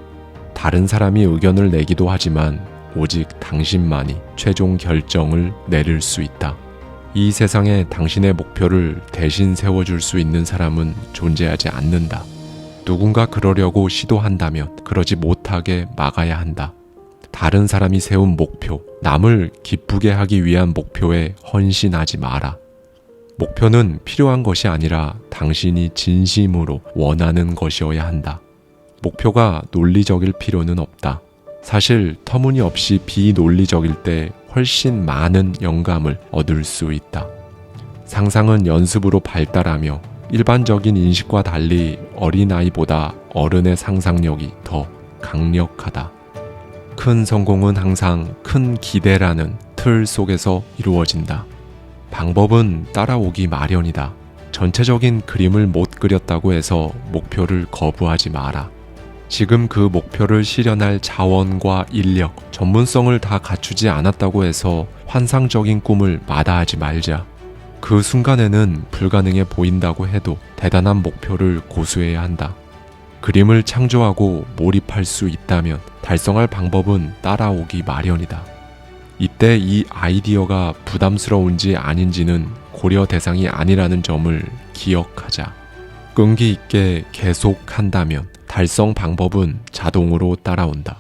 다른 사람이 의견을 내기도 하지만 오직 당신만이 최종 결정을 내릴 수 있다. 이 세상에 당신의 목표를 대신 세워줄 수 있는 사람은 존재하지 않는다. 누군가 그러려고 시도한다면 그러지 못하게 막아야 한다. 다른 사람이 세운 목표, 남을 기쁘게 하기 위한 목표에 헌신하지 마라. 목표는 필요한 것이 아니라 당신이 진심으로 원하는 것이어야 한다. 목표가 논리적일 필요는 없다. 사실 터무니없이 비논리적일 때 훨씬 많은 영감을 얻을 수 있다. 상상은 연습으로 발달하며 일반적인 인식과 달리 어린아이보다 어른의 상상력이 더 강력하다. 큰 성공은 항상 큰 기대라는 틀 속에서 이루어진다. 방법은 따라오기 마련이다. 전체적인 그림을 못 그렸다고 해서 목표를 거부하지 마라. 지금 그 목표를 실현할 자원과 인력, 전문성을 다 갖추지 않았다고 해서 환상적인 꿈을 마다하지 말자. 그 순간에는 불가능해 보인다고 해도 대단한 목표를 고수해야 한다. 그림을 창조하고 몰입할 수 있다면 달성할 방법은 따라오기 마련이다. 이때 이 아이디어가 부담스러운지 아닌지는 고려 대상이 아니라는 점을 기억하자. 끈기 있게 계속한다면 달성 방법은 자동으로 따라온다.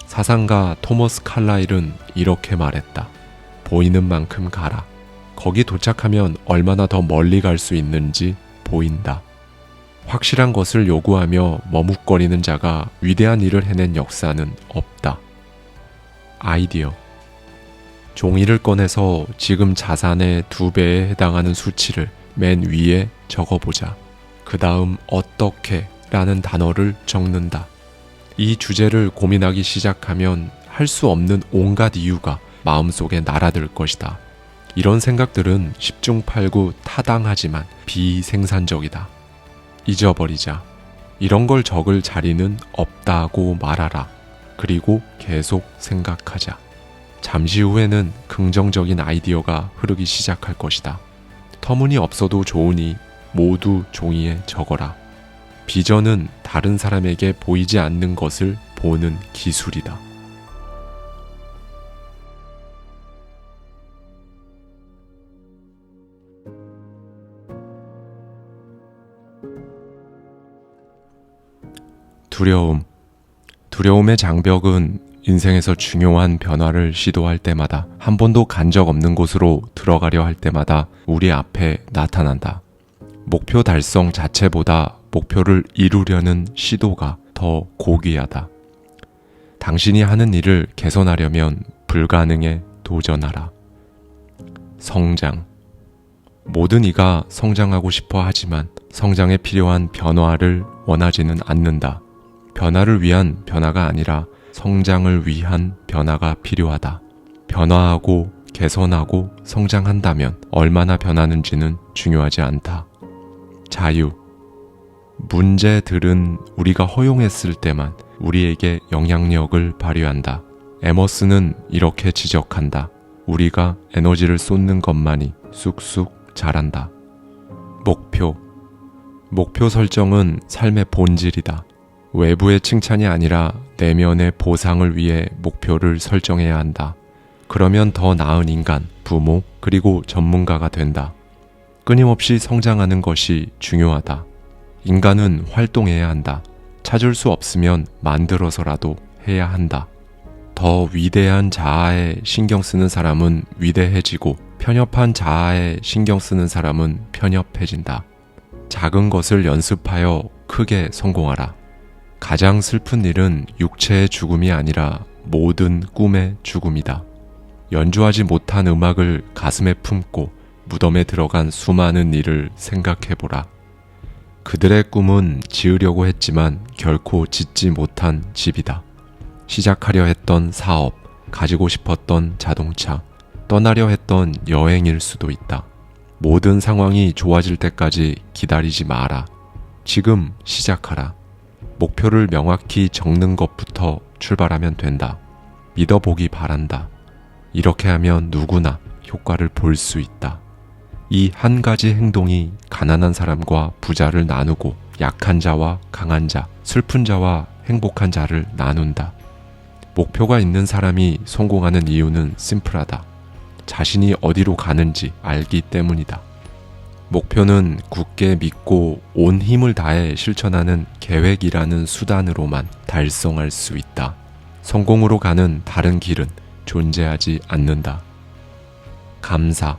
사상가 토머스 칼라일은 이렇게 말했다. 보이는 만큼 가라. 거기 도착하면 얼마나 더 멀리 갈 수 있는지 보인다. 확실한 것을 요구하며 머뭇거리는 자가 위대한 일을 해낸 역사는 없다. 아이디어. 종이를 꺼내서 지금 자산의 2배에 해당하는 수치를 맨 위에 적어보자. 그 다음 어떻게 라는 단어를 적는다. 이 주제를 고민하기 시작하면 할 수 없는 온갖 이유가 마음속에 날아들 것이다. 이런 생각들은 10중 8구 타당하지만 비생산적이다. 잊어버리자. 이런 걸 적을 자리는 없다고 말하라. 그리고 계속 생각하자. 잠시 후에는 긍정적인 아이디어가 흐르기 시작할 것이다. 터무니없어도 좋으니 모두 종이에 적어라. 비전은 다른 사람에게 보이지 않는 것을 보는 기술이다. 두려움의 장벽은 인생에서 중요한 변화를 시도할 때마다 한 번도 간 적 없는 곳으로 들어가려 할 때마다 우리 앞에 나타난다. 목표 달성 자체보다 목표를 이루려는 시도가 더 고귀하다. 당신이 하는 일을 개선하려면 불가능에 도전하라. 성장. 모든 이가 성장하고 싶어 하지만 성장에 필요한 변화를 원하지는 않는다. 변화를 위한 변화가 아니라 성장을 위한 변화가 필요하다. 변화하고 개선하고 성장한다면 얼마나 변하는지는 중요하지 않다. 자유. 문제들은 우리가 허용했을 때만 우리에게 영향력을 발휘한다. 에머스는 이렇게 지적한다. 우리가 에너지를 쏟는 것만이 쑥쑥 자란다. 목표 설정은 삶의 본질이다. 외부의 칭찬이 아니라 내면의 보상을 위해 목표를 설정해야 한다. 그러면 더 나은 인간, 부모, 그리고 전문가가 된다. 끊임없이 성장하는 것이 중요하다. 인간은 활동해야 한다. 찾을 수 없으면 만들어서라도 해야 한다. 더 위대한 자아에 신경 쓰는 사람은 위대해지고 편협한 자아에 신경 쓰는 사람은 편협해진다. 작은 것을 연습하여 크게 성공하라. 가장 슬픈 일은 육체의 죽음이 아니라 모든 꿈의 죽음이다. 연주하지 못한 음악을 가슴에 품고 무덤에 들어간 수많은 이를 생각해보라. 그들의 꿈은 지으려고 했지만 결코 짓지 못한 집이다. 시작하려 했던 사업, 가지고 싶었던 자동차, 떠나려 했던 여행일 수도 있다. 모든 상황이 좋아질 때까지 기다리지 마라. 지금 시작하라. 목표를 명확히 적는 것부터 출발하면 된다. 믿어보기 바란다. 이렇게 하면 누구나 효과를 볼 수 있다. 이 한 가지 행동이 가난한 사람과 부자를 나누고 약한 자와 강한 자, 슬픈 자와 행복한 자를 나눈다. 목표가 있는 사람이 성공하는 이유는 심플하다. 자신이 어디로 가는지 알기 때문이다. 목표는 굳게 믿고 온 힘을 다해 실천하는 계획이라는 수단으로만 달성할 수 있다. 성공으로 가는 다른 길은 존재하지 않는다. 감사.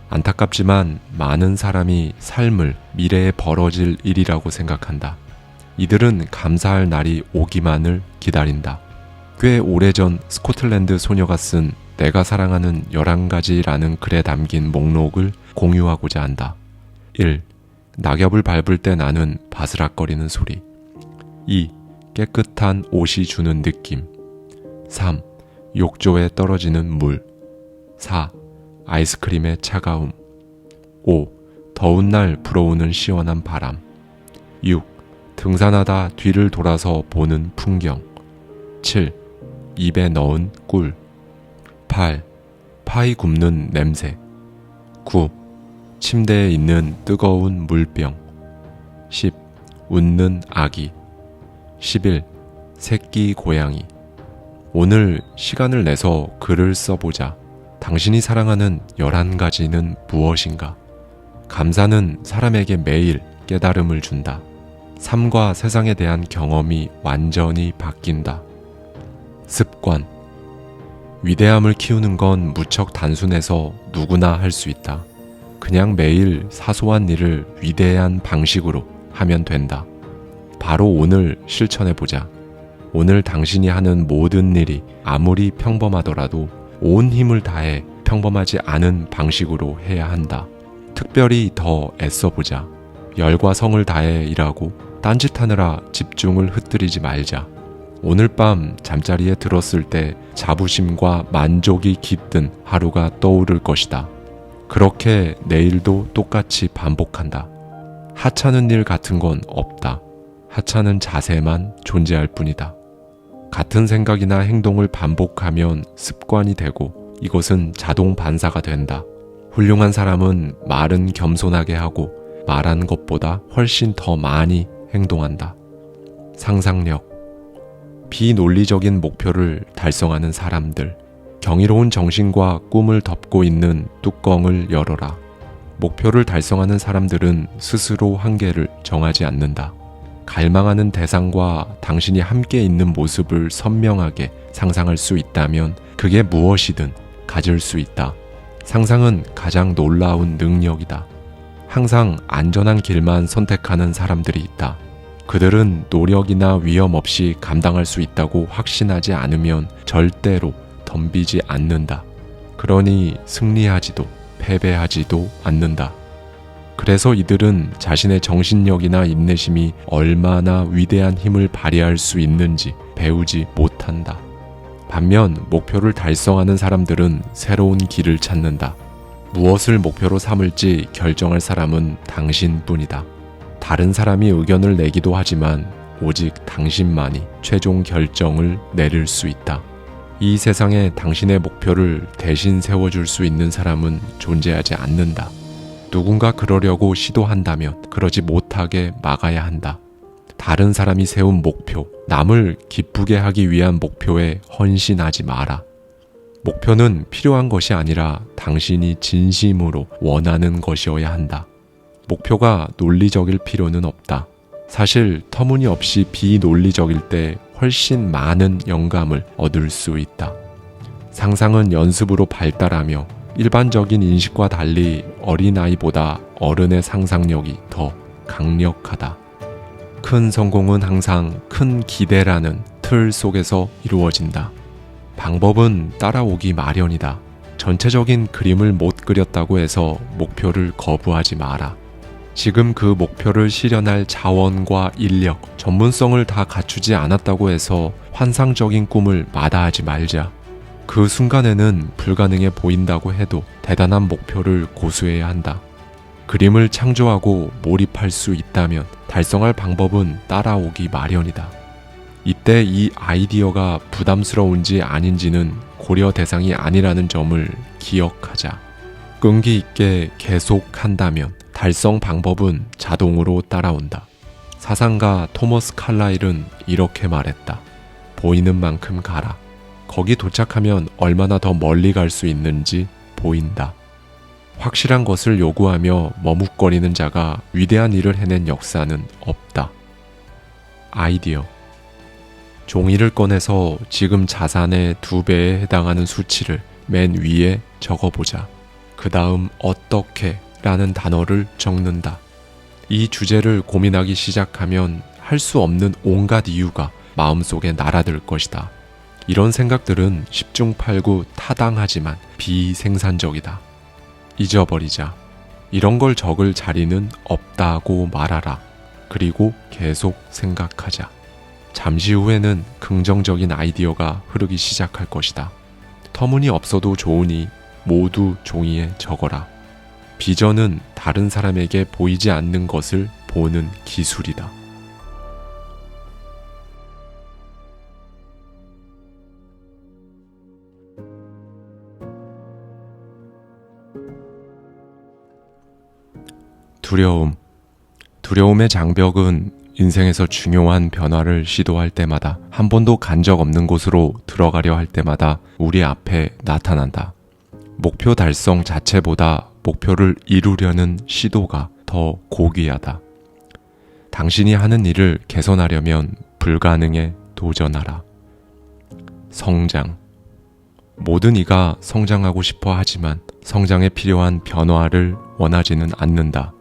안타깝지만 많은 사람이 삶을 미래에 벌어질 일이라고 생각한다. 이들은 감사할 날이 오기만을 기다린다. 꽤 오래전 스코틀랜드 소녀가 쓴 내가 사랑하는 11가지라는 글에 담긴 목록을 공유하고자 한다. 1. 낙엽을 밟을 때 나는 바스락거리는 소리. 2. 깨끗한 옷이 주는 느낌. 3. 욕조에 떨어지는 물. 4. 아이스크림의 차가움. 5. 더운 날 불어오는 시원한 바람. 6. 등산하다 뒤를 돌아서 보는 풍경. 7. 입에 넣은 꿀. 8. 파이 굽는 냄새. 9. 침대에 있는 뜨거운 물병. 10. 웃는 아기. 11. 새끼 고양이. 오늘 시간을 내서 글을 써보자. 당신이 사랑하는 11가지는 무엇인가? 감사는 사람에게 매일 깨달음을 준다. 삶과 세상에 대한 경험이 완전히 바뀐다. 습관. 위대함을 키우는 건 무척 단순해서 누구나 할 수 있다. 그냥 매일 사소한 일을 위대한 방식으로 하면 된다. 바로 오늘 실천해보자. 오늘 당신이 하는 모든 일이 아무리 평범하더라도 온 힘을 다해 평범하지 않은 방식으로 해야 한다. 특별히 더 애써보자. 열과 성을 다해 일하고 딴짓하느라 집중을 흩뜨리지 말자. 오늘 밤 잠자리에 들었을 때 자부심과 만족이 깃든 하루가 떠오를 것이다. 그렇게 내일도 똑같이 반복한다. 하찮은 일 같은 건 없다. 하찮은 자세만 존재할 뿐이다. 같은 생각이나 행동을 반복하면 습관이 되고 이것은 자동 반사가 된다. 훌륭한 사람은 말은 겸손하게 하고 말한 것보다 훨씬 더 많이 행동한다. 상상력. 비논리적인 목표를 달성하는 사람들. 경이로운 정신과 꿈을 덮고 있는 뚜껑을 열어라. 목표를 달성하는 사람들은 스스로 한계를 정하지 않는다. 갈망하는 대상과 당신이 함께 있는 모습을 선명하게 상상할 수 있다면 그게 무엇이든 가질 수 있다. 상상은 가장 놀라운 능력이다. 항상 안전한 길만 선택하는 사람들이 있다. 그들은 노력이나 위험 없이 감당할 수 있다고 확신하지 않으면 절대로 덤비지 않는다. 그러니 승리하지도 패배하지도 않는다. 그래서 이들은 자신의 정신력이나 인내심이 얼마나 위대한 힘을 발휘할 수 있는지 배우지 못한다. 반면 목표를 달성하는 사람들은 새로운 길을 찾는다. 무엇을 목표로 삼을지 결정할 사람은 당신뿐이다. 다른 사람이 의견을 내기도 하지만 오직 당신만이 최종 결정을 내릴 수 있다. 이 세상에 당신의 목표를 대신 세워줄 수 있는 사람은 존재하지 않는다. 누군가 그러려고 시도한다면 그러지 못하게 막아야 한다. 다른 사람이 세운 목표, 남을 기쁘게 하기 위한 목표에 헌신하지 마라. 목표는 필요한 것이 아니라 당신이 진심으로 원하는 것이어야 한다. 목표가 논리적일 필요는 없다. 사실 터무니없이 비논리적일 때 훨씬 많은 영감을 얻을 수 있다. 상상은 연습으로 발달하며 일반적인 인식과 달리 어린아이보다 어른의 상상력이 더 강력하다. 큰 성공은 항상 큰 기대라는 틀 속에서 이루어진다. 방법은 따라오기 마련이다. 전체적인 그림을 못 그렸다고 해서 목표를 거부하지 마라. 지금 그 목표를 실현할 자원과 인력, 전문성을 다 갖추지 않았다고 해서 환상적인 꿈을 마다하지 말자. 그 순간에는 불가능해 보인다고 해도 대단한 목표를 고수해야 한다. 그림을 창조하고 몰입할 수 있다면 달성할 방법은 따라오기 마련이다. 이때 이 아이디어가 부담스러운지 아닌지는 고려 대상이 아니라는 점을 기억하자. 끈기 있게 계속한다면 달성 방법은 자동으로 따라온다. 사상가 토머스 칼라일은 이렇게 말했다. 보이는 만큼 가라. 거기 도착하면 얼마나 더 멀리 갈 수 있는지 보인다. 확실한 것을 요구하며 머뭇거리는 자가 위대한 일을 해낸 역사는 없다. 아이디어. 종이를 꺼내서 지금 자산의 2배에 해당하는 수치를 맨 위에 적어보자. 그 다음 어떻게 라는 단어를 적는다. 이 주제를 고민하기 시작하면 할 수 없는 온갖 이유가 마음속에 날아들 것이다. 이런 생각들은 10중 8구 타당하지만 비생산적이다. 잊어버리자. 이런 걸 적을 자리는 없다고 말하라. 그리고 계속 생각하자. 잠시 후에는 긍정적인 아이디어가 흐르기 시작할 것이다. 터무니없어도 좋으니 모두 종이에 적어라. 비전은 다른 사람에게 보이지 않는 것을 보는 기술이다. 두려움의 장벽은 인생에서 중요한 변화를 시도할 때마다 한 번도 간 적 없는 곳으로 들어가려 할 때마다 우리 앞에 나타난다. 목표 달성 자체보다 목표를 이루려는 시도가 더 고귀하다. 당신이 하는 일을 개선하려면 불가능에 도전하라. 성장. 모든 이가 성장하고 싶어 하지만 성장에 필요한 변화를 원하지는 않는다.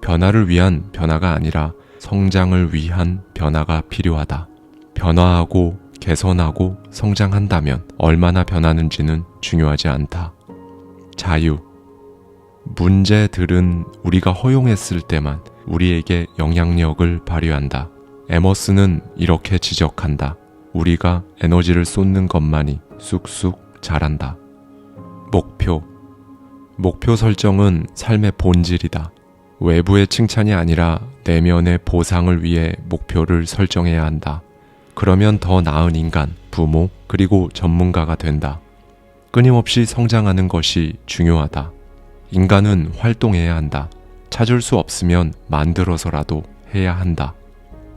변화를 위한 변화가 아니라 성장을 위한 변화가 필요하다. 변화하고 개선하고 성장한다면 얼마나 변하는지는 중요하지 않다. 자유. 문제들은 우리가 허용했을 때만 우리에게 영향력을 발휘한다. 에머스는 이렇게 지적한다. 우리가 에너지를 쏟는 것만이 쑥쑥 자란다. 목표 설정은 삶의 본질이다. 외부의 칭찬이 아니라 내면의 보상을 위해 목표를 설정해야 한다. 그러면 더 나은 인간, 부모, 그리고 전문가가 된다. 끊임없이 성장하는 것이 중요하다. 인간은 활동해야 한다. 찾을 수 없으면 만들어서라도 해야 한다.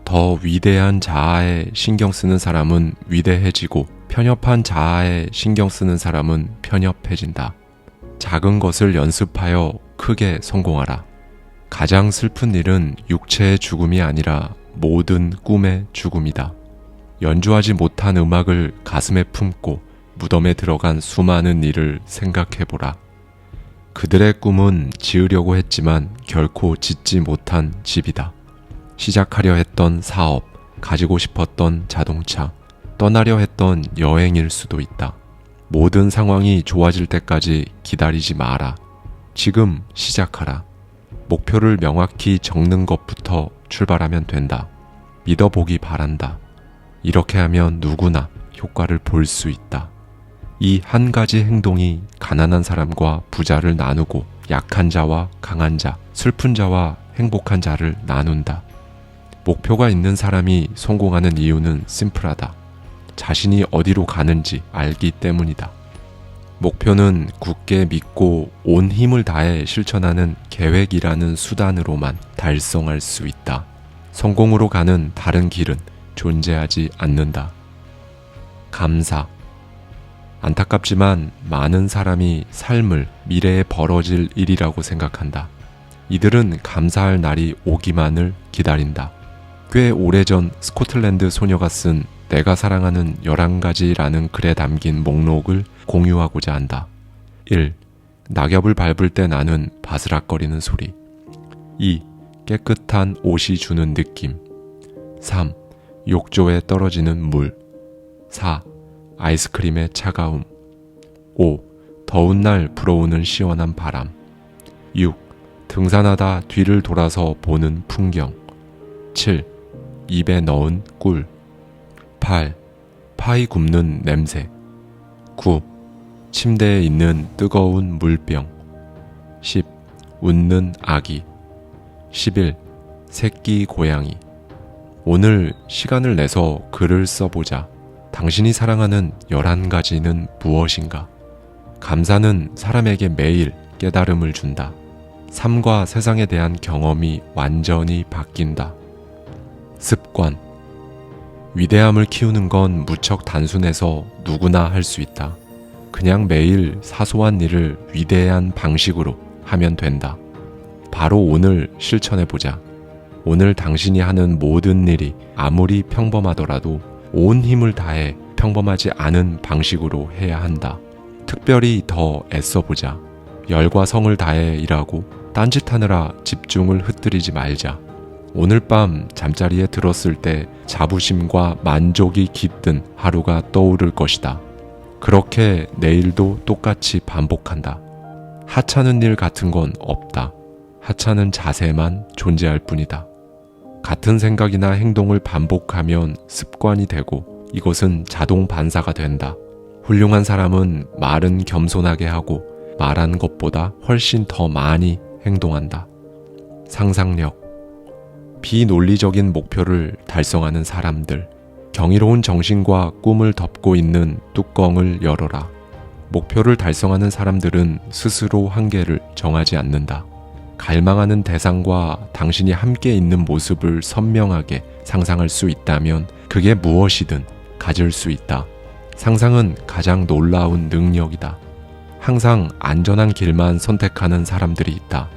더 위대한 자아에 신경 쓰는 사람은 위대해지고 편협한 자아에 신경 쓰는 사람은 편협해진다. 작은 것을 연습하여 크게 성공하라. 가장 슬픈 일은 육체의 죽음이 아니라 모든 꿈의 죽음이다. 연주하지 못한 음악을 가슴에 품고 무덤에 들어간 수많은 이를 생각해보라. 그들의 꿈은 지으려고 했지만 결코 짓지 못한 집이다. 시작하려 했던 사업, 가지고 싶었던 자동차, 떠나려 했던 여행일 수도 있다. 모든 상황이 좋아질 때까지 기다리지 마라. 지금 시작하라. 목표를 명확히 적는 것부터 출발하면 된다. 믿어보기 바란다. 이렇게 하면 누구나 효과를 볼 수 있다. 이 한 가지 행동이 가난한 사람과 부자를 나누고 약한 자와 강한 자, 슬픈 자와 행복한 자를 나눈다. 목표가 있는 사람이 성공하는 이유는 심플하다. 자신이 어디로 가는지 알기 때문이다. 목표는 굳게 믿고 온 힘을 다해 실천하는 계획이라는 수단으로만 달성할 수 있다. 성공으로 가는 다른 길은 존재하지 않는다. 감사. 안타깝지만 많은 사람이 삶을 미래에 벌어질 일이라고 생각한다. 이들은 감사할 날이 오기만을 기다린다. 꽤 오래전 스코틀랜드 소녀가 쓴 내가 사랑하는 11가지라는 글에 담긴 목록을 공유하고자 한다. 1. 낙엽을 밟을 때 나는 바스락거리는 소리. 2. 깨끗한 옷이 주는 느낌. 3. 욕조에 떨어지는 물. 4. 아이스크림의 차가움. 5. 더운 날 불어오는 시원한 바람. 6. 등산하다 뒤를 돌아서 보는 풍경. 7. 입에 넣은 꿀. 8. 파이 굽는 냄새. 9. 침대에 있는 뜨거운 물병. 10. 웃는 아기. 11. 새끼 고양이. 오늘 시간을 내서 글을 써보자. 당신이 사랑하는 11가지는 무엇인가? 감사는 사람에게 매일 깨달음을 준다. 삶과 세상에 대한 경험이 완전히 바뀐다. 습관. 위대함을 키우는 건 무척 단순해서 누구나 할 수 있다. 그냥 매일 사소한 일을 위대한 방식으로 하면 된다. 바로 오늘 실천해보자. 오늘 당신이 하는 모든 일이 아무리 평범하더라도 온 힘을 다해 평범하지 않은 방식으로 해야 한다. 특별히 더 애써보자. 열과 성을 다해 일하고 딴짓하느라 집중을 흩뜨리지 말자. 오늘 밤 잠자리에 들었을 때 자부심과 만족이 깃든 하루가 떠오를 것이다. 그렇게 내일도 똑같이 반복한다. 하찮은 일 같은 건 없다. 하찮은 자세만 존재할 뿐이다. 같은 생각이나 행동을 반복하면 습관이 되고 이것은 자동 반사가 된다. 훌륭한 사람은 말은 겸손하게 하고 말한 것보다 훨씬 더 많이 행동한다. 상상력. 비논리적인 목표를 달성하는 사람들. 경이로운 정신과 꿈을 덮고 있는 뚜껑을 열어라. 목표를 달성하는 사람들은 스스로 한계를 정하지 않는다. 갈망하는 대상과 당신이 함께 있는 모습을 선명하게 상상할 수 있다면 그게 무엇이든 가질 수 있다. 상상은 가장 놀라운 능력이다. 항상 안전한 길만 선택하는 사람들이 있다.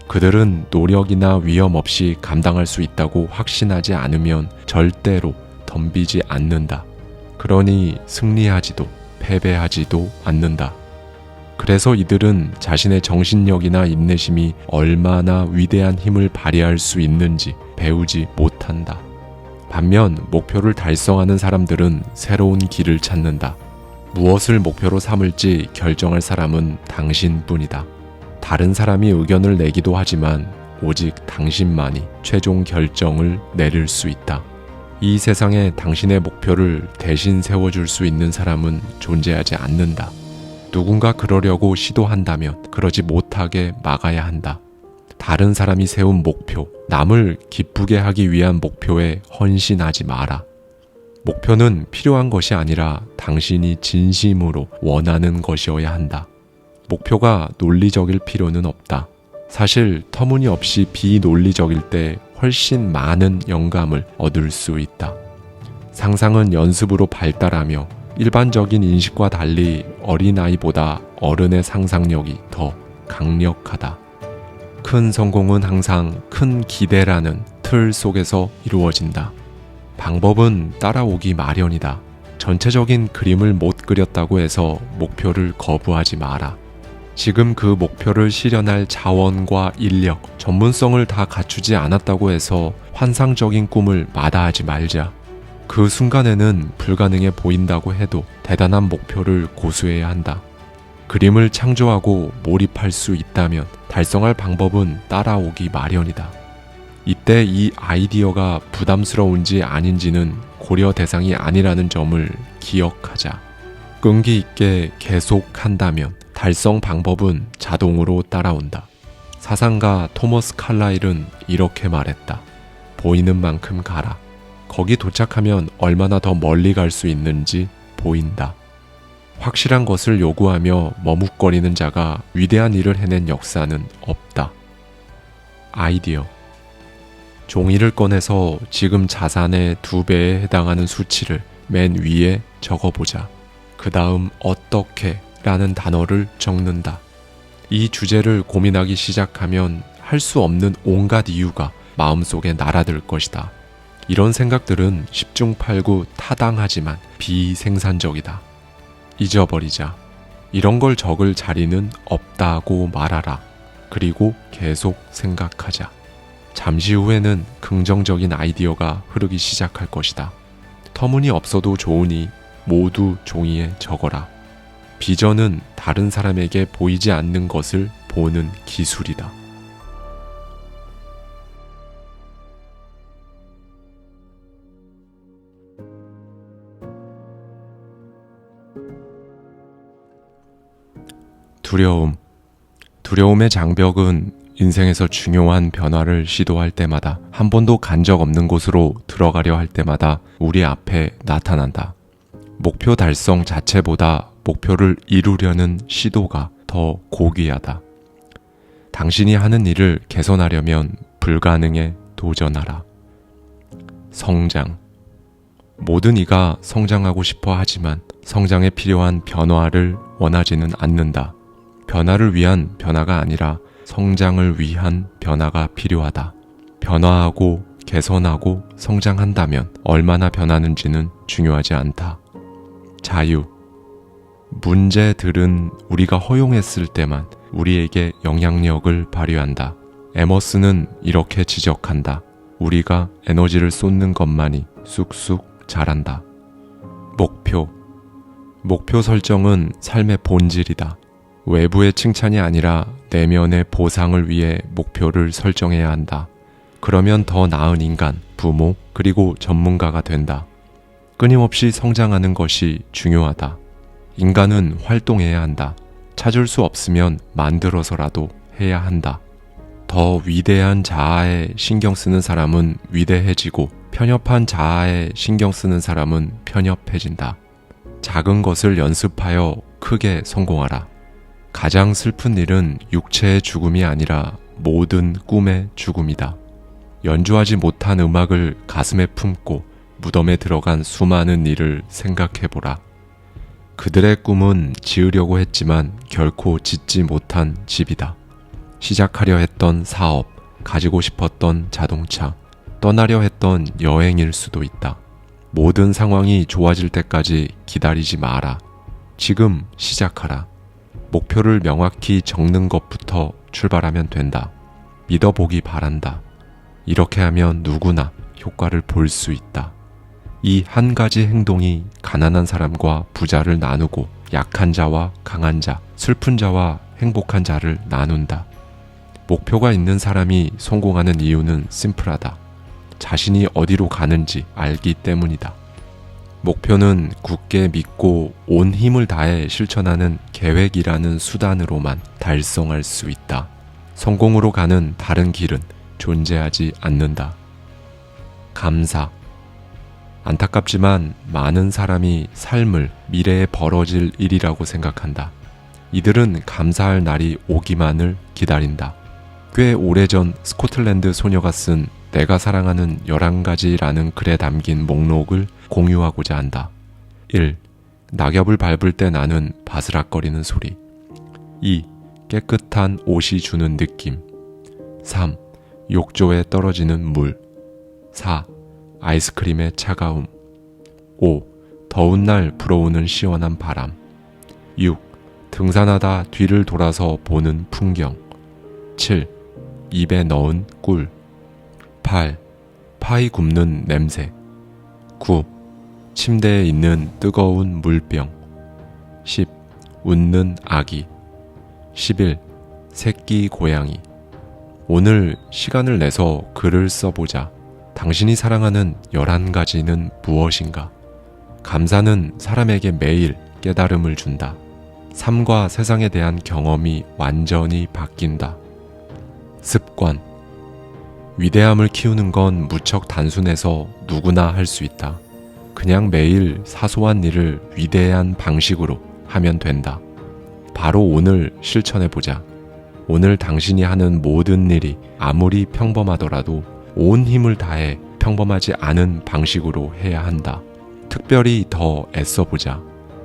그들은 노력이나 위험 없이 감당할 수 있다고 확신하지 않으면 절대로 덤비지 않는다. 그러니 승리하지도 패배하지도 않는다. 그래서 이들은 자신의 정신력이나 인내심이 얼마나 위대한 힘을 발휘할 수 있는지 배우지 못한다. 반면 목표를 달성하는 사람들은 새로운 길을 찾는다. 무엇을 목표로 삼을지 결정할 사람은 당신뿐이다. 다른 사람이 의견을 내기도 하지만 오직 당신만이 최종 결정을 내릴 수 있다. 이 세상에 당신의 목표를 대신 세워줄 수 있는 사람은 존재하지 않는다. 누군가 그러려고 시도한다면 그러지 못하게 막아야 한다. 다른 사람이 세운 목표, 남을 기쁘게 하기 위한 목표에 헌신하지 마라. 목표는 필요한 것이 아니라 당신이 진심으로 원하는 것이어야 한다. 목표가 논리적일 필요는 없다. 사실 터무니없이 비논리적일 때 훨씬 많은 영감을 얻을 수 있다. 상상은 연습으로 발달하며 일반적인 인식과 달리 어린아이보다 어른의 상상력이 더 강력하다. 큰 성공은 항상 큰 기대라는 틀 속에서 이루어진다. 방법은 따라오기 마련이다. 전체적인 그림을 못 그렸다고 해서 목표를 거부하지 마라. 지금 그 목표를 실현할 자원과 인력, 전문성을 다 갖추지 않았다고 해서 환상적인 꿈을 마다하지 말자. 그 순간에는 불가능해 보인다고 해도 대단한 목표를 고수해야 한다. 그림을 창조하고 몰입할 수 있다면 달성할 방법은 따라오기 마련이다. 이때 이 아이디어가 부담스러운지 아닌지는 고려 대상이 아니라는 점을 기억하자. 끈기 있게 계속한다면 달성 방법은 자동으로 따라온다. 사상가 토머스 칼라일은 이렇게 말했다. 보이는 만큼 가라. 거기 도착하면 얼마나 더 멀리 갈 수 있는지 보인다. 확실한 것을 요구하며 머뭇거리는 자가 위대한 일을 해낸 역사는 없다. 아이디어. 종이를 꺼내서 지금 자산의 2배에 해당하는 수치를 맨 위에 적어보자. 그 다음 어떻게 라는 단어를 적는다. 이 주제를 고민하기 시작하면 할 수 없는 온갖 이유가 마음속에 날아들 것이다. 이런 생각들은 10중 8구 타당하지만 비생산적이다. 잊어버리자. 이런 걸 적을 자리는 없다고 말하라. 그리고 계속 생각하자. 잠시 후에는 긍정적인 아이디어가 흐르기 시작할 것이다. 터무니없어도 좋으니 모두 종이에 적어라. 비전은 다른 사람에게 보이지 않는 것을 보는 기술이다. 두려움의 장벽은 인생에서 중요한 변화를 시도할 때마다, 한 번도 간 적 없는 곳으로 들어가려 할 때마다 우리 앞에 나타난다. 목표 달성 자체보다 목표를 이루려는 시도가 더 고귀하다. 당신이 하는 일을 개선하려면 불가능에 도전하라. 성장. 모든 이가 성장하고 싶어 하지만 성장에 필요한 변화를 원하지는 않는다. 변화를 위한 변화가 아니라 성장을 위한 변화가 필요하다. 변화하고 개선하고 성장한다면 얼마나 변하는지는 중요하지 않다. 자유. 문제들은 우리가 허용했을 때만 우리에게 영향력을 발휘한다. 에머스는 이렇게 지적한다. 우리가 에너지를 쏟는 것만이 쑥쑥 자란다. 목표 설정은 삶의 본질이다. 외부의 칭찬이 아니라 내면의 보상을 위해 목표를 설정해야 한다. 그러면 더 나은 인간, 부모, 그리고 전문가가 된다. 끊임없이 성장하는 것이 중요하다. 인간은 활동해야 한다. 찾을 수 없으면 만들어서라도 해야 한다. 더 위대한 자아에 신경 쓰는 사람은 위대해지고 편협한 자아에 신경 쓰는 사람은 편협해진다. 작은 것을 연습하여 크게 성공하라. 가장 슬픈 일은 육체의 죽음이 아니라 모든 꿈의 죽음이다. 연주하지 못한 음악을 가슴에 품고 무덤에 들어간 수많은 이를 생각해보라. 그들의 꿈은 지으려고 했지만 결코 짓지 못한 집이다. 시작하려 했던 사업, 가지고 싶었던 자동차, 떠나려 했던 여행일 수도 있다. 모든 상황이 좋아질 때까지 기다리지 마라. 지금 시작하라. 목표를 명확히 적는 것부터 출발하면 된다. 믿어보기 바란다. 이렇게 하면 누구나 효과를 볼 수 있다. 이 한 가지 행동이 가난한 사람과 부자를 나누고 약한 자와 강한 자, 슬픈 자와 행복한 자를 나눈다. 목표가 있는 사람이 성공하는 이유는 심플하다. 자신이 어디로 가는지 알기 때문이다. 목표는 굳게 믿고 온 힘을 다해 실천하는 계획이라는 수단으로만 달성할 수 있다. 성공으로 가는 다른 길은 존재하지 않는다. 감사. 안타깝지만 많은 사람이 삶을 미래에 벌어질 일이라고 생각한다. 이들은 감사할 날이 오기만을 기다린다. 꽤 오래전 스코틀랜드 소녀가 쓴 내가 사랑하는 11가지라는 글에 담긴 목록을 공유하고자 한다. 1. 낙엽을 밟을 때 나는 바스락거리는 소리. 2. 깨끗한 옷이 주는 느낌. 3. 욕조에 떨어지는 물. 4. 아이스크림의 차가움. 5. 더운 날 불어오는 시원한 바람. 6. 등산하다 뒤를 돌아서 보는 풍경. 7. 입에 넣은 꿀. 8. 파이 굽는 냄새. 9. 침대에 있는 뜨거운 물병. 10. 웃는 아기. 11. 새끼 고양이. 오늘 시간을 내서 글을 써보자. 당신이 사랑하는 11가지는 무엇인가? 감사는 사람에게 매일 깨달음을 준다. 삶과 세상에 대한 경험이 완전히 바뀐다. 습관. 위대함을 키우는 건 무척 단순해서 누구나 할 수 있다. 그냥 매일 사소한 일을 위대한 방식으로 하면 된다. 바로 오늘 실천해보자. 오늘 당신이 하는 모든 일이 아무리 평범하더라도 온 힘을 다해 평범하지 않은 방식으로 해야 한다. 특별히 더 애써보자.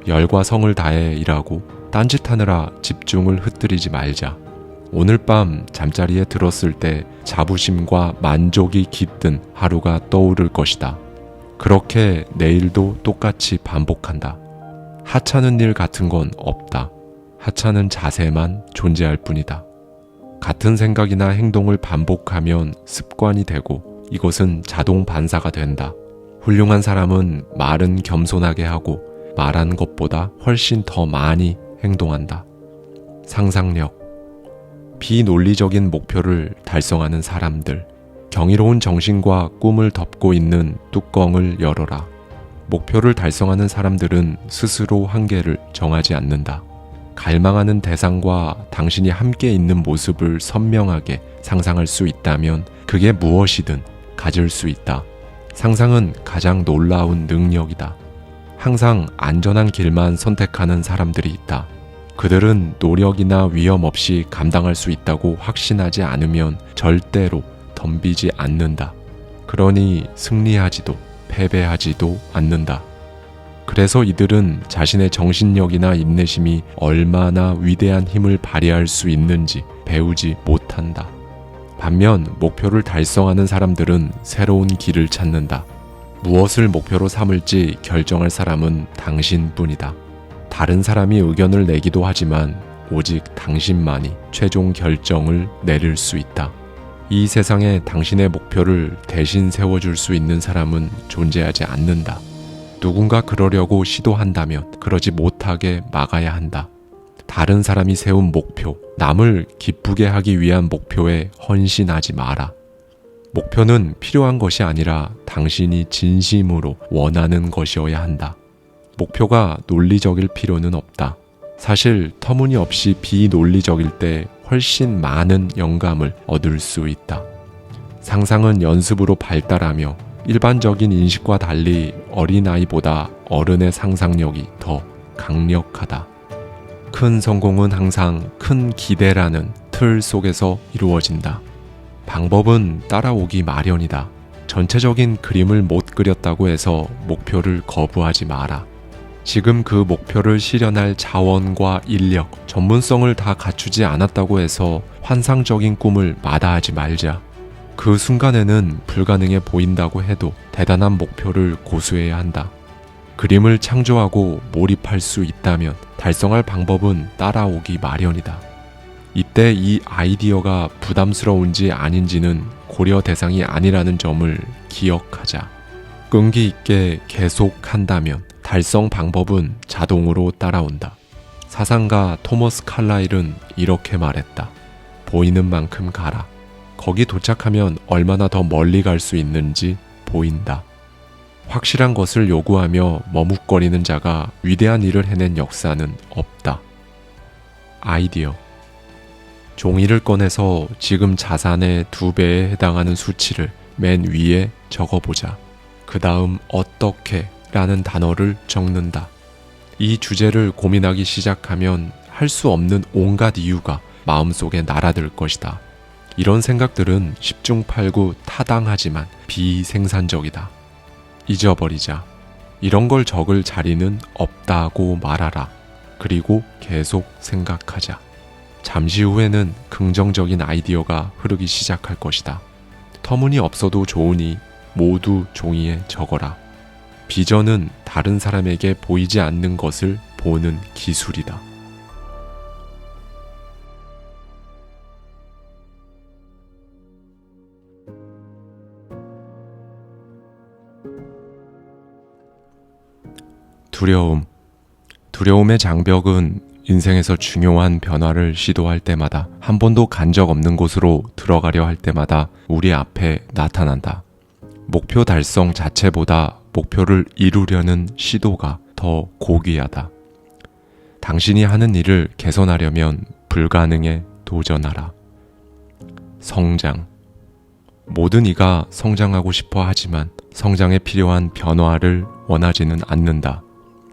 열과 성을 다해 일하고 딴짓하느라 집중을 흩뜨리지 말자. 오늘 밤 잠자리에 들었을 때 자부심과 만족이 깃든 하루가 떠오를 것이다. 그렇게 내일도 똑같이 반복한다. 하찮은 일 같은 건 없다. 하찮은 자세만 존재할 뿐이다. 같은 생각이나 행동을 반복하면 습관이 되고 이것은 자동 반사가 된다. 훌륭한 사람은 말은 겸손하게 하고 말한 것보다 훨씬 더 많이 행동한다. 상상력. 비논리적인 목표를 달성하는 사람들. 경이로운 정신과 꿈을 덮고 있는 뚜껑을 열어라. 목표를 달성하는 사람들은 스스로 한계를 정하지 않는다. 갈망하는 대상과 당신이 함께 있는 모습을 선명하게 상상할 수 있다면 그게 무엇이든 가질 수 있다. 상상은 가장 놀라운 능력이다. 항상 안전한 길만 선택하는 사람들이 있다. 그들은 노력이나 위험 없이 감당할 수 있다고 확신하지 않으면 절대로 덤비지 않는다. 그러니 승리하지도 패배하지도 않는다. 그래서 이들은 자신의 정신력이나 인내심이 얼마나 위대한 힘을 발휘할 수 있는지 배우지 못한다. 반면 목표를 달성하는 사람들은 새로운 길을 찾는다. 무엇을 목표로 삼을지 결정할 사람은 당신뿐이다. 다른 사람이 의견을 내기도 하지만 오직 당신만이 최종 결정을 내릴 수 있다. 이 세상에 당신의 목표를 대신 세워줄 수 있는 사람은 존재하지 않는다. 누군가 그러려고 시도한다면 그러지 못하게 막아야 한다. 다른 사람이 세운 목표, 남을 기쁘게 하기 위한 목표에 헌신하지 마라. 목표는 필요한 것이 아니라 당신이 진심으로 원하는 것이어야 한다. 목표가 논리적일 필요는 없다. 사실 터무니없이 비논리적일 때 훨씬 많은 영감을 얻을 수 있다. 상상은 연습으로 발달하며 일반적인 인식과 달리 어린아이보다 어른의 상상력이 더 강력하다. 큰 성공은 항상 큰 기대라는 틀 속에서 이루어진다. 방법은 따라오기 마련이다. 전체적인 그림을 못 그렸다고 해서 목표를 거부하지 마라. 지금 그 목표를 실현할 자원과 인력, 전문성을 다 갖추지 않았다고 해서 환상적인 꿈을 마다하지 말자. 그 순간에는 불가능해 보인다고 해도 대단한 목표를 고수해야 한다. 그림을 창조하고 몰입할 수 있다면 달성할 방법은 따라오기 마련이다. 이때 이 아이디어가 부담스러운지 아닌지는 고려 대상이 아니라는 점을 기억하자. 끈기 있게 계속한다면 달성 방법은 자동으로 따라온다. 사상가 토머스 칼라일은 이렇게 말했다. 보이는 만큼 가라. 거기 도착하면 얼마나 더 멀리 갈 수 있는지 보인다. 확실한 것을 요구하며 머뭇거리는 자가 위대한 일을 해낸 역사는 없다. 아이디어. 종이를 꺼내서 지금 자산의 2배에 해당하는 수치를 맨 위에 적어보자. 그 다음 어떻게 라는 단어를 적는다. 이 주제를 고민하기 시작하면 할 수 없는 온갖 이유가 마음속에 날아들 것이다. 이런 생각들은 10중 8구 타당하지만 비생산적이다. 잊어버리자. 이런 걸 적을 자리는 없다고 말하라. 그리고 계속 생각하자. 잠시 후에는 긍정적인 아이디어가 흐르기 시작할 것이다. 터무니없어도 좋으니 모두 종이에 적어라. 비전은 다른 사람에게 보이지 않는 것을 보는 기술이다. 두려움의 장벽은 인생에서 중요한 변화를 시도할 때마다 한 번도 간 적 없는 곳으로 들어가려 할 때마다 우리 앞에 나타난다. 목표 달성 자체보다 목표를 이루려는 시도가 더 고귀하다. 당신이 하는 일을 개선하려면 불가능에 도전하라. 성장. 모든 이가 성장하고 싶어 하지만 성장에 필요한 변화를 원하지는 않는다.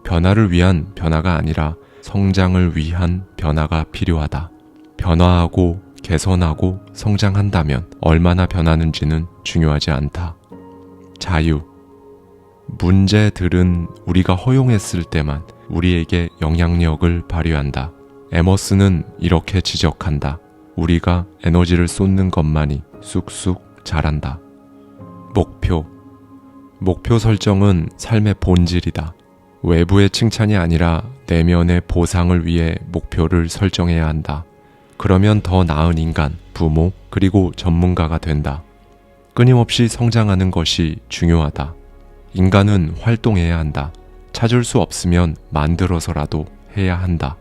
변화를 위한 변화가 아니라 성장을 위한 변화가 필요하다. 변화하고 개선하고 성장한다면 얼마나 변하는지는 중요하지 않다. 자유. 문제들은 우리가 허용했을 때만 우리에게 영향력을 발휘한다. 에머스는 이렇게 지적한다. 우리가 에너지를 쏟는 것만이 쑥쑥 자란다. 목표 설정은 삶의 본질이다. 외부의 칭찬이 아니라 내면의 보상을 위해 목표를 설정해야 한다. 그러면 더 나은 인간, 부모, 그리고 전문가가 된다. 끊임없이 성장하는 것이 중요하다. 인간은 활동해야 한다. 찾을 수 없으면 만들어서라도 해야 한다.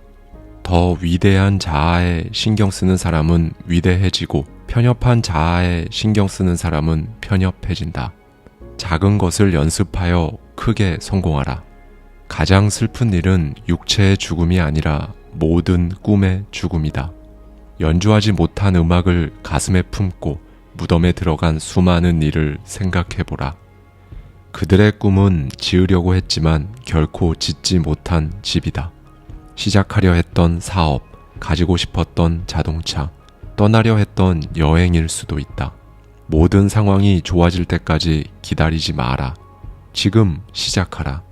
더 위대한 자아에 신경 쓰는 사람은 위대해지고 편협한 자아에 신경 쓰는 사람은 편협해진다. 작은 것을 연습하여 크게 성공하라. 가장 슬픈 일은 육체의 죽음이 아니라 모든 꿈의 죽음이다. 연주하지 못한 음악을 가슴에 품고 무덤에 들어간 수많은 이를 생각해보라. 그들의 꿈은 지으려고 했지만 결코 짓지 못한 집이다. 시작하려 했던 사업, 가지고 싶었던 자동차, 떠나려 했던 여행일 수도 있다. 모든 상황이 좋아질 때까지 기다리지 마라. 지금 시작하라.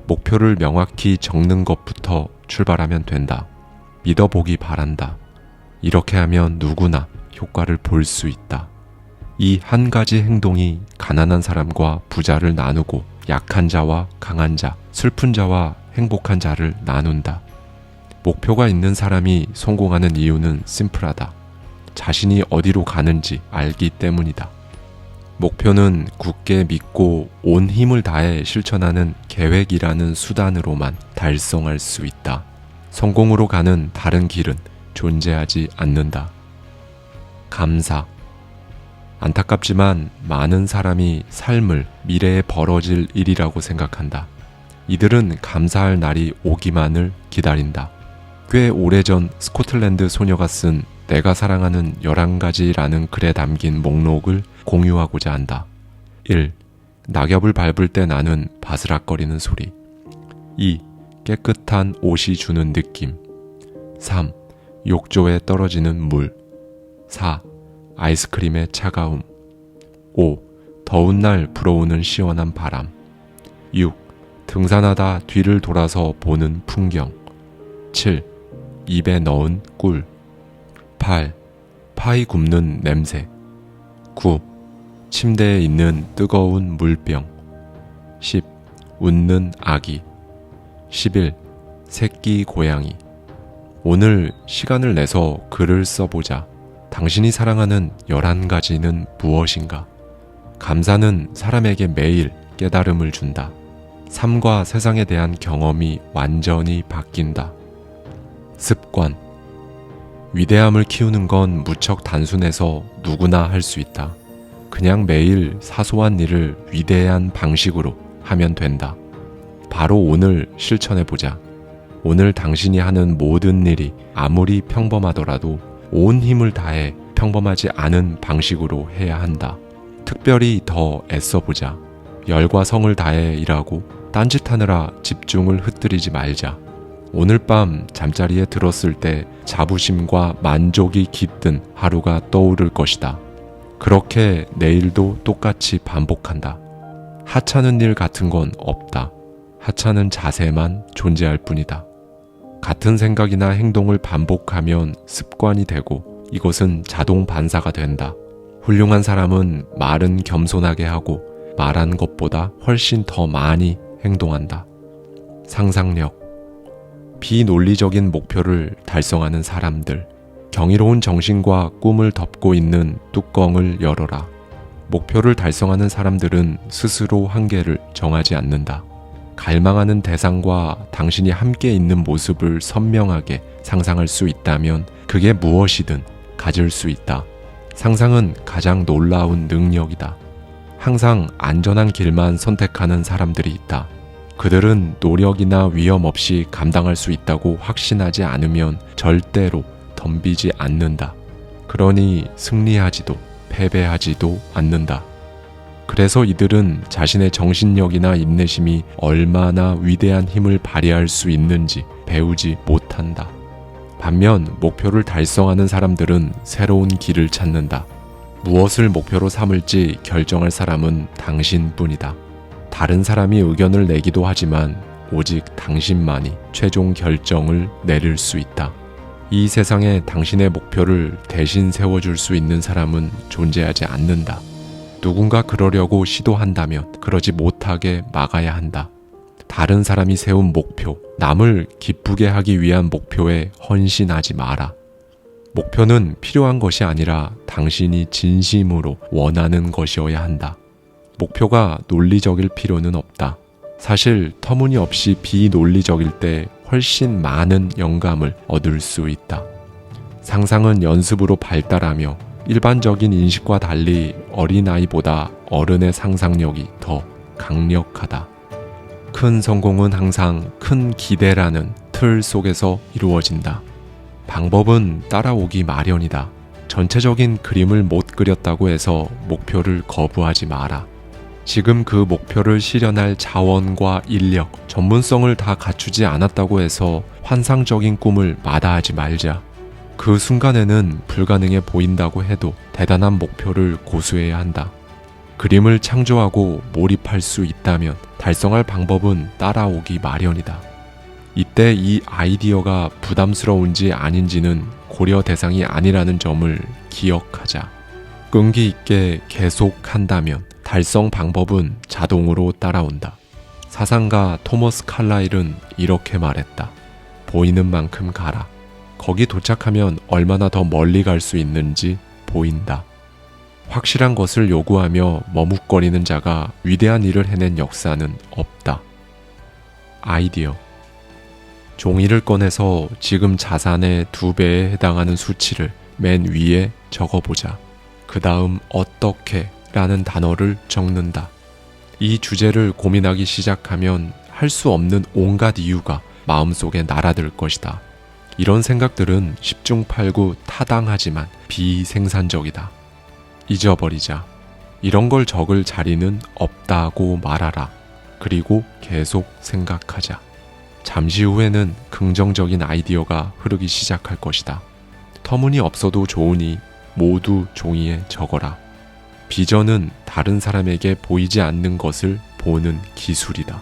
목표를 명확히 적는 것부터 출발하면 된다. 믿어보기 바란다. 이렇게 하면 누구나 효과를 볼 수 있다. 이 한 가지 행동이 가난한 사람과 부자를 나누고 약한 자와 강한 자, 슬픈 자와 행복한 자를 나눈다. 목표가 있는 사람이 성공하는 이유는 심플하다. 자신이 어디로 가는지 알기 때문이다. 목표는 굳게 믿고 온 힘을 다해 실천하는 계획이라는 수단으로만 달성할 수 있다. 성공으로 가는 다른 길은 존재하지 않는다. 감사. 안타깝지만 많은 사람이 삶을 미래에 벌어질 일이라고 생각한다. 이들은 감사할 날이 오기만을 기다린다. 꽤 오래전 스코틀랜드 소녀가 쓴 내가 사랑하는 11가지라는 글에 담긴 목록을 공유하고자 한다. 1. 낙엽을 밟을 때 나는 바스락거리는 소리. 2. 깨끗한 옷이 주는 느낌. 3. 욕조에 떨어지는 물. 4. 아이스크림의 차가움. 5. 더운 날 불어오는 시원한 바람. 6. 등산하다 뒤를 돌아서 보는 풍경. 7. 입에 넣은 꿀. 8. 파이 굽는 냄새. 9. 침대에 있는 뜨거운 물병. 10. 웃는 아기. 11. 새끼 고양이. 오늘 시간을 내서 글을 써보자. 당신이 사랑하는 11가지는 무엇인가? 감사는 사람에게 매일 깨달음을 준다. 삶과 세상에 대한 경험이 완전히 바뀐다. 습관. 위대함을 키우는 건 무척 단순해서 누구나 할 수 있다. 그냥 매일 사소한 일을 위대한 방식으로 하면 된다. 바로 오늘 실천해보자. 오늘 당신이 하는 모든 일이 아무리 평범하더라도 온 힘을 다해 평범하지 않은 방식으로 해야 한다. 특별히 더 애써보자. 열과 성을 다해 일하고 딴짓하느라 집중을 흩뜨리지 말자. 오늘 밤 잠자리에 들었을 때 자부심과 만족이 깃든 하루가 떠오를 것이다. 그렇게 내일도 똑같이 반복한다. 하찮은 일 같은 건 없다. 하찮은 자세만 존재할 뿐이다. 같은 생각이나 행동을 반복하면 습관이 되고 이것은 자동 반사가 된다. 훌륭한 사람은 말은 겸손하게 하고 말한 것보다 훨씬 더 많이 행동한다. 상상력. 비논리적인 목표를 달성하는 사람들. 경이로운 정신과 꿈을 덮고 있는 뚜껑을 열어라. 목표를 달성하는 사람들은 스스로 한계를 정하지 않는다. 갈망하는 대상과 당신이 함께 있는 모습을 선명하게 상상할 수 있다면 그게 무엇이든 가질 수 있다. 상상은 가장 놀라운 능력이다. 항상 안전한 길만 선택하는 사람들이 있다. 그들은 노력이나 위험 없이 감당할 수 있다고 확신하지 않으면 절대로 덤비지 않는다. 그러니 승리하지도 패배하지도 않는다. 그래서 이들은 자신의 정신력이나 인내심이 얼마나 위대한 힘을 발휘할 수 있는지 배우지 못한다. 반면 목표를 달성하는 사람들은 새로운 길을 찾는다. 무엇을 목표로 삼을지 결정할 사람은 당신뿐이다. 다른 사람이 의견을 내기도 하지만 오직 당신만이 최종 결정을 내릴 수 있다. 이 세상에 당신의 목표를 대신 세워줄 수 있는 사람은 존재하지 않는다. 누군가 그러려고 시도한다면 그러지 못하게 막아야 한다. 다른 사람이 세운 목표, 남을 기쁘게 하기 위한 목표에 헌신하지 마라. 목표는 필요한 것이 아니라 당신이 진심으로 원하는 것이어야 한다. 목표가 논리적일 필요는 없다. 사실 터무니없이 비논리적일 때 훨씬 많은 영감을 얻을 수 있다. 상상은 연습으로 발달하며 일반적인 인식과 달리 어린아이보다 어른의 상상력이 더 강력하다. 큰 성공은 항상 큰 기대라는 틀 속에서 이루어진다. 방법은 따라오기 마련이다. 전체적인 그림을 못 그렸다고 해서 목표를 거부하지 마라. 지금 그 목표를 실현할 자원과 인력, 전문성을 다 갖추지 않았다고 해서 환상적인 꿈을 마다하지 말자. 그 순간에는 불가능해 보인다고 해도 대단한 목표를 고수해야 한다. 그림을 창조하고 몰입할 수 있다면 달성할 방법은 따라오기 마련이다. 이때 이 아이디어가 부담스러운지 아닌지는 고려 대상이 아니라는 점을 기억하자. 끈기 있게 계속한다면 달성 방법은 자동으로 따라온다. 사상가 토머스 칼라일은 이렇게 말했다. 보이는 만큼 가라. 거기 도착하면 얼마나 더 멀리 갈 수 있는지 보인다. 확실한 것을 요구하며 머뭇거리는 자가 위대한 일을 해낸 역사는 없다. 아이디어. 종이를 꺼내서 지금 자산의 2배에 해당하는 수치를 맨 위에 적어보자. 그 다음 어떻게 라는 단어를 적는다. 이 주제를 고민하기 시작하면 할 수 없는 온갖 이유가 마음속에 날아들 것이다. 이런 생각들은 10중 8구 타당하지만 비생산적이다. 잊어버리자. 이런 걸 적을 자리는 없다고 말하라. 그리고 계속 생각하자. 잠시 후에는 긍정적인 아이디어가 흐르기 시작할 것이다. 터무니없어도 좋으니 모두 종이에 적어라. 비전은 다른 사람에게 보이지 않는 것을 보는 기술이다.